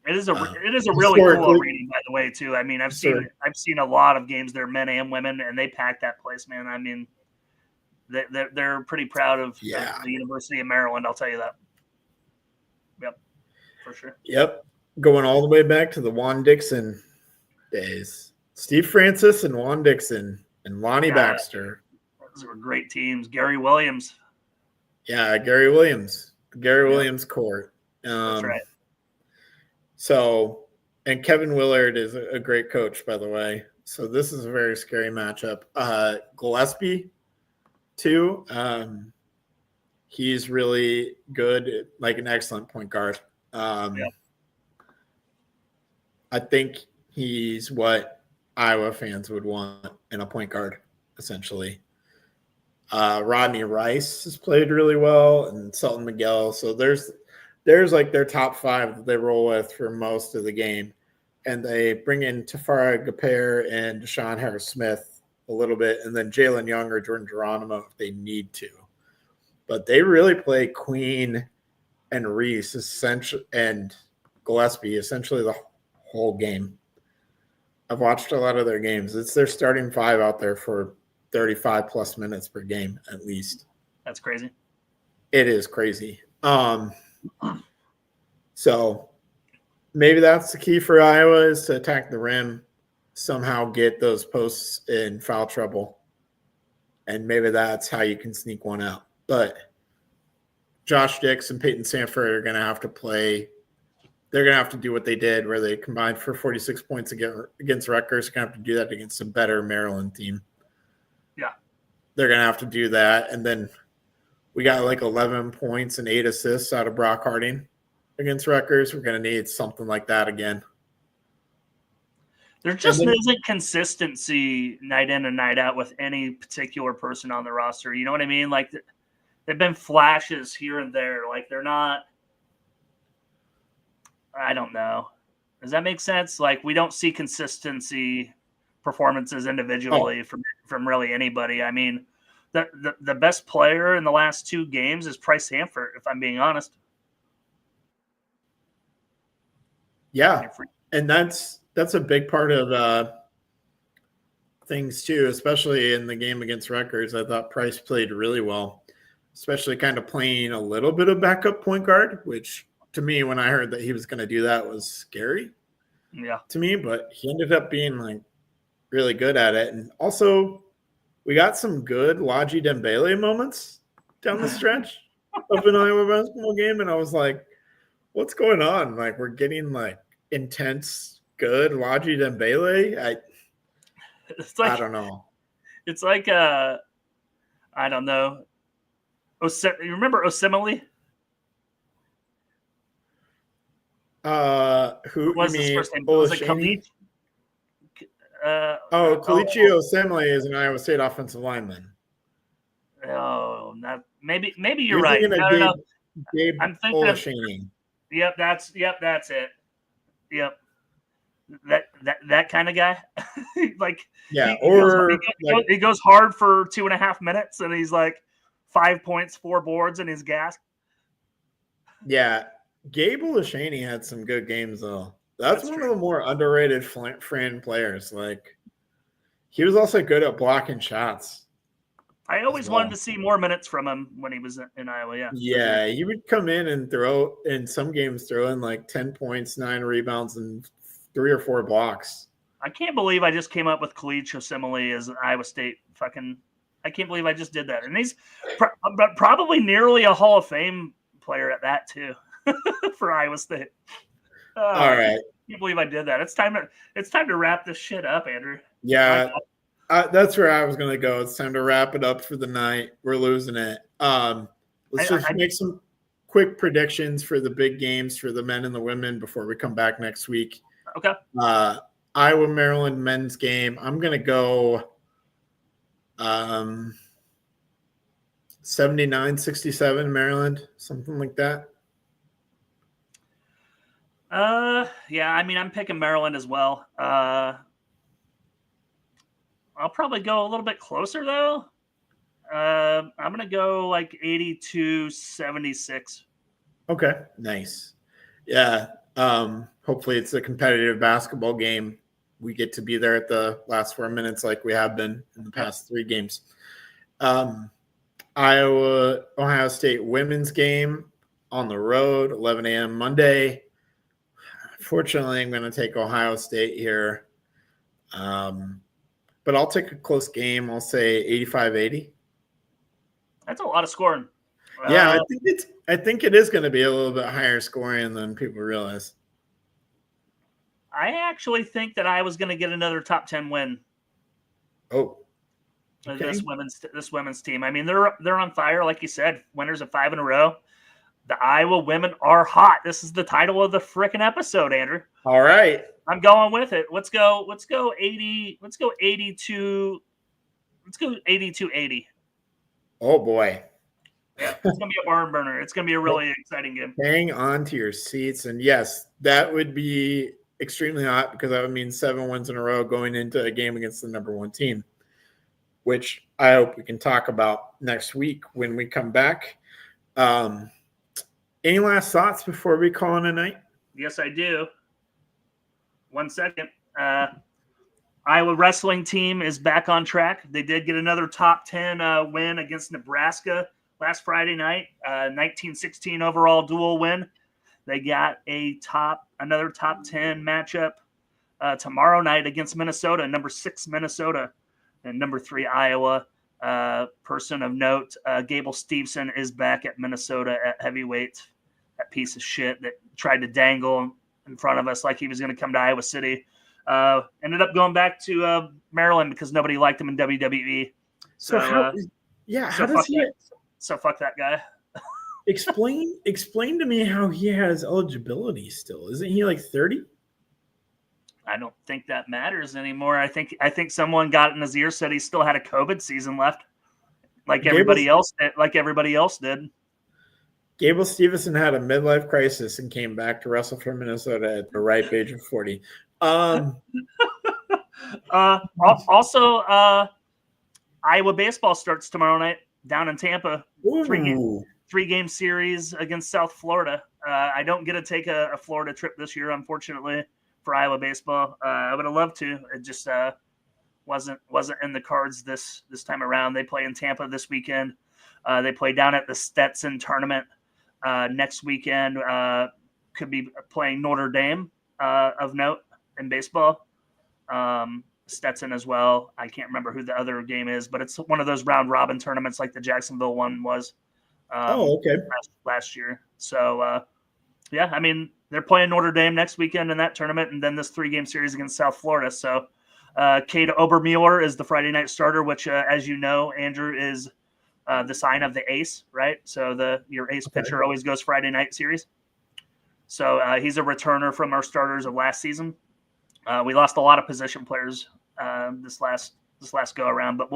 Speaker 3: It is a really cool arena, by the way, too. I mean, I've seen a lot of games there, men and women, and they pack that place, man. I mean, they're pretty proud of the University of Maryland. I'll tell you that. Yep, for sure.
Speaker 2: Yep, going all the way back to the Juan Dixon days. Steve Francis and Juan Dixon and Lonnie Baxter.
Speaker 3: Those were great teams. Gary Williams.
Speaker 2: Yeah, Gary Williams court.
Speaker 3: That's right.
Speaker 2: So, and Kevin Willard is a great coach, by the way. So this is a very scary matchup. Gillespie, too. He's really good, like an excellent point guard. I think he's what Iowa fans would want in a point guard, essentially. Rodney Rice has played really well, and Selton Miguel. So there's like their top five that they roll with for most of the game. And they bring in Tafara Gapair and Deshaun Harris-Smith a little bit, and then Jalen Young or Jordan Geronimo if they need to. But they really play Queen and Reese and Gillespie essentially the whole game. I've watched a lot of their games. It's their starting five out there for 35 plus minutes per game at least.
Speaker 3: That's crazy.
Speaker 2: It is crazy. So maybe that's the key for Iowa is to attack the rim, somehow get those posts in foul trouble. And maybe that's how you can sneak one out. But Josh Dix and Peyton Sanford are going to have to play. They're going to have to do what they did where they combined for 46 points against Rutgers. They're going to have to do that against a better Maryland team.
Speaker 3: Yeah.
Speaker 2: They're going to have to do that. And then we got like 11 points and 8 assists out of Brock Harding against Rutgers. We're going to need something like that again.
Speaker 3: There just isn't consistency night in and night out with any particular person on the roster. You know what I mean? Like they've been flashes here and there. Like they're not – I don't know. Does that make sense? Like we don't see consistency performances individually from really anybody. I mean, the best player in the last 2 games is Price Sanford, if I'm being honest.
Speaker 2: Yeah, and that's a big part of things too, especially in the game against Rutgers. I thought Price played really well, especially kind of playing a little bit of backup point guard, which to me, when I heard that he was going to do that, was scary.
Speaker 3: Yeah, to
Speaker 2: me, but he ended up being like really good at it. And also, we got some good Ladji Dembele moments down the stretch of an Iowa basketball game, and I was like, "What's going on? Like, we're getting like intense, good Ladji Dembele." I don't know.
Speaker 3: It's like I don't know. You remember Osemele?
Speaker 2: Who
Speaker 3: was his first name?
Speaker 2: Was
Speaker 3: it Khalid?
Speaker 2: Kalichi Osemele is an Iowa State offensive lineman.
Speaker 3: Oh, maybe you're right.
Speaker 2: Gabe
Speaker 3: I'm thinking
Speaker 2: Olaseni.
Speaker 3: Yep, that's it. Yep. That kind of guy. Like
Speaker 2: yeah,
Speaker 3: he goes hard for 2.5 minutes and he's like 5 points, 4 boards, and he's gassed.
Speaker 2: Yeah. Gabe Olaseni had some good games though. That's one of the more underrated Fran players. Like he was also good at blocking shots.
Speaker 3: I always wanted to see more minutes from him when he was in Iowa. Yeah.
Speaker 2: Yeah, he would come in and throw in some games, throw in like 10 points, 9 rebounds, and 3 or 4 blocks.
Speaker 3: I can't believe I just came up with Khalid Osemele as an Iowa State I can't believe I just did that. And he's probably nearly a Hall of Fame player at that too. For Iowa State.
Speaker 2: All right.
Speaker 3: I can't believe I did that. It's time to wrap this shit up, Andrew.
Speaker 2: Yeah, that's where I was going to go. It's time to wrap it up for the night. We're losing it. Let's make some quick predictions for the big games for the men and the women before we come back next week.
Speaker 3: Okay.
Speaker 2: Iowa Maryland men's game. I'm going to go 79-67 Maryland, something like that.
Speaker 3: Yeah, I mean, I'm picking Maryland as well. I'll probably go a little bit closer though. I'm gonna go like 82-76.
Speaker 2: Okay, nice. Yeah. Hopefully it's a competitive basketball game. We get to be there at the last 4 minutes like we have been in the past 3 games. Ohio State women's game on the road, 11 a.m. Monday. Fortunately, I'm going to take Ohio State here. But I'll take a close game. I'll say 85-80.
Speaker 3: That's a lot of scoring.
Speaker 2: Yeah, I think it is going to be a little bit higher scoring than people realize.
Speaker 3: I actually think that I was going to get another top 10 win.
Speaker 2: Oh, okay.
Speaker 3: This women's team. I mean, they're on fire, like you said. Winners of 5 in a row. The Iowa women are hot. This is the title of the frickin' episode, Andrew.
Speaker 2: All right,
Speaker 3: I'm going with it. Let's go 80. Let's go 82. Let's go 82-80.
Speaker 2: Oh boy.
Speaker 3: Yeah, it's gonna be a barn burner. It's gonna be a really exciting game.
Speaker 2: Hang on to your seats, and yes, that would be extremely hot because that would mean 7 wins in a row going into a game against the number 1 team, which I hope we can talk about next week when we come back. Any last thoughts before we call it a night?
Speaker 3: Yes, I do. 1 second. Iowa wrestling team is back on track. They did get another top 10 win against Nebraska last Friday night. 19-16 overall dual win. They got another top 10 matchup tomorrow night against Minnesota, number 6 Minnesota and number 3 Iowa. Person of note, Gable Steveson is back at Minnesota at heavyweight. That piece of shit that tried to dangle in front of us like he was going to come to Iowa City. Ended up going back to Maryland because nobody liked him in WWE. So
Speaker 2: how does he?
Speaker 3: So fuck that guy.
Speaker 2: Explain to me how he has eligibility still. Isn't he like 30?
Speaker 3: I don't think that matters anymore. I think someone got in his ear, said he still had a COVID season left, like everybody else did.
Speaker 2: Gable Steveson had a midlife crisis and came back to wrestle for Minnesota at the ripe age of 40.
Speaker 3: Also, Iowa baseball starts tomorrow night down in Tampa.
Speaker 2: Ooh.
Speaker 3: 3-game series against South Florida. I don't get to take a Florida trip this year, unfortunately, for Iowa baseball. I would have loved to. It just wasn't in the cards this time around. They play in Tampa this weekend. They play down at the Stetson tournament next weekend. Could be playing Notre Dame of note in baseball. Stetson as well. I can't remember who the other game is, but it's one of those round robin tournaments like the Jacksonville one was.
Speaker 2: Okay.
Speaker 3: Last year. So, yeah, I mean, they're playing Notre Dame next weekend in that tournament, and then this 3-game series against South Florida. So, Cade Obermueller is the Friday night starter, which, as you know, Andrew, is the sign of the ace, right? So your ace pitcher always goes Friday night series. So he's a returner from our starters of last season. We lost a lot of position players this last go around, but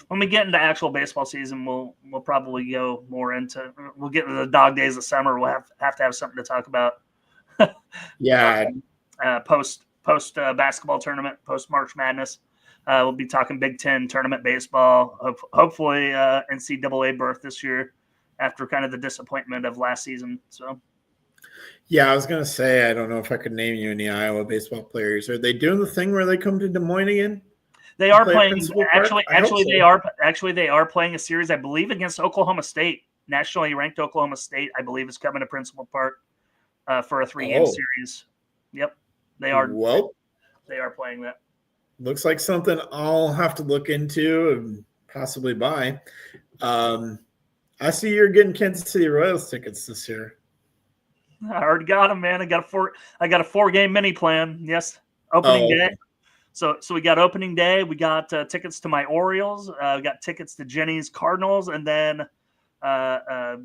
Speaker 3: when we get into actual baseball season, we'll probably go more into. We'll get into the dog days of summer. We'll have to have something to talk about.
Speaker 2: Yeah.
Speaker 3: Post basketball tournament, post March Madness, we'll be talking Big Ten tournament baseball. Hopefully, NCAA berth this year after kind of the disappointment of last season. So.
Speaker 2: Yeah, I was gonna say I don't know if I could name you any Iowa baseball players. Are they doing the thing where they come to Des Moines again?
Speaker 3: They are playing. They are playing a series, I believe, against Oklahoma State. Nationally ranked Oklahoma State, I believe, is coming to Principal Park for a 3-game series. Yep, they are.
Speaker 2: Well,
Speaker 3: they are playing that.
Speaker 2: Looks like something I'll have to look into and possibly buy. I see you're getting Kansas City Royals tickets this year.
Speaker 3: I already got them, man. I got a 4-game mini plan. Yes, opening day. So we got opening day. We got tickets to my Orioles. We got tickets to Jenny's Cardinals, and then I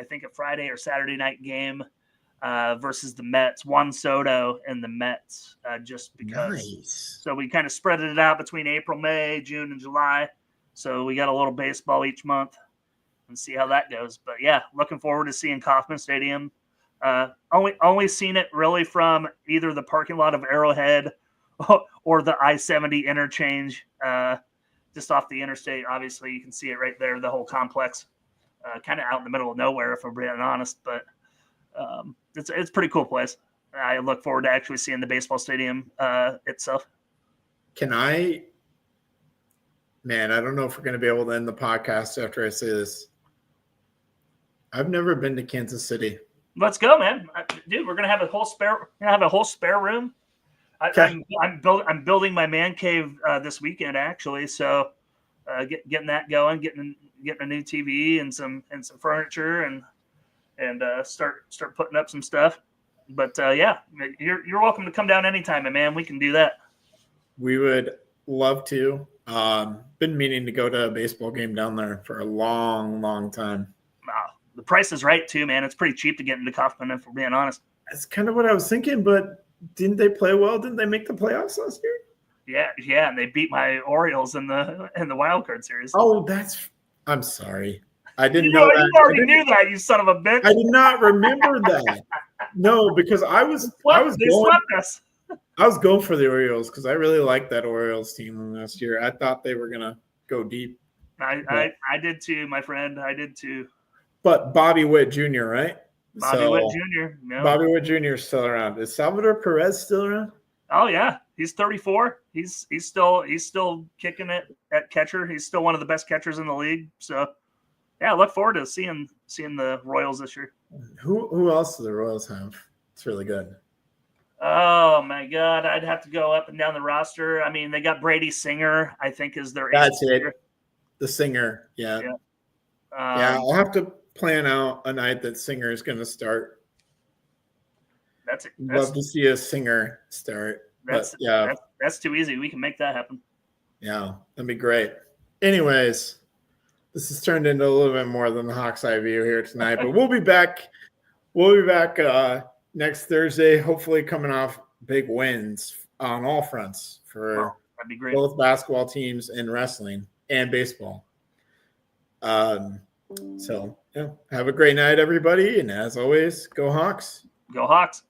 Speaker 3: think a Friday or Saturday night game versus the Mets. Juan Soto and the Mets, just because.
Speaker 2: Nice.
Speaker 3: So we kind of spread it out between April, May, June, and July. So we got a little baseball each month and see how that goes. But yeah, looking forward to seeing Kauffman Stadium Only seen it really from either the parking lot of Arrowhead or the I-70 interchange, just off the interstate. Obviously, you can see it right there, the whole complex, kind of out in the middle of nowhere, if I'm being honest. But it's a pretty cool place. I look forward to actually seeing the baseball stadium itself.
Speaker 2: Man, I don't know if we're going to be able to end the podcast after I say this. I've never been to Kansas City.
Speaker 3: Let's go, man, dude. We're gonna have a whole spare room. I'm building my man cave this weekend, actually. So getting that going, getting a new TV and some furniture and start putting up some stuff. But yeah, you're welcome to come down anytime, man. We can do that.
Speaker 2: We would love to. Been meaning to go to a baseball game down there for a long, long time.
Speaker 3: Wow. The price is right too, man. It's pretty cheap to get into Kaufman, if we're being honest.
Speaker 2: That's kind of what I was thinking, but didn't they play well? Didn't they make the playoffs last year?
Speaker 3: Yeah, and they beat my Orioles in the wild card series.
Speaker 2: Oh, I'm sorry. I didn't know that.
Speaker 3: You already knew that, you son of a bitch.
Speaker 2: I did not remember that. No, because
Speaker 3: They swept us.
Speaker 2: I was going for the Orioles because I really liked that Orioles team last year. I thought they were gonna go deep.
Speaker 3: I did too, my friend. I did too.
Speaker 2: But Bobby Witt Jr., right?
Speaker 3: Witt Jr. No.
Speaker 2: Bobby Witt Jr. is still around. Is Salvador Perez still around?
Speaker 3: Oh yeah, he's 34. He's still kicking it at catcher. He's still one of the best catchers in the league. So yeah, I look forward to seeing the Royals this year.
Speaker 2: Who else do the Royals have? It's really good.
Speaker 3: Oh my God, I'd have to go up and down the roster. I mean, they got Brady Singer, I think, is their
Speaker 2: That's it.
Speaker 3: Singer.
Speaker 2: The Singer, yeah.
Speaker 3: Yeah.
Speaker 2: I'll have to plan out a night that Singer is going to start. Love to see a Singer start.
Speaker 3: That's too easy. We can make that happen.
Speaker 2: Yeah, that'd be great. Anyways, this has turned into a little bit more than the Hawks Eye View here tonight, but we'll be back. We'll be back next Thursday, hopefully coming off big wins on all fronts for
Speaker 3: that'd be great.
Speaker 2: Both basketball teams and wrestling and baseball. So yeah, have a great night, everybody. And as always, go Hawks.
Speaker 3: Go Hawks.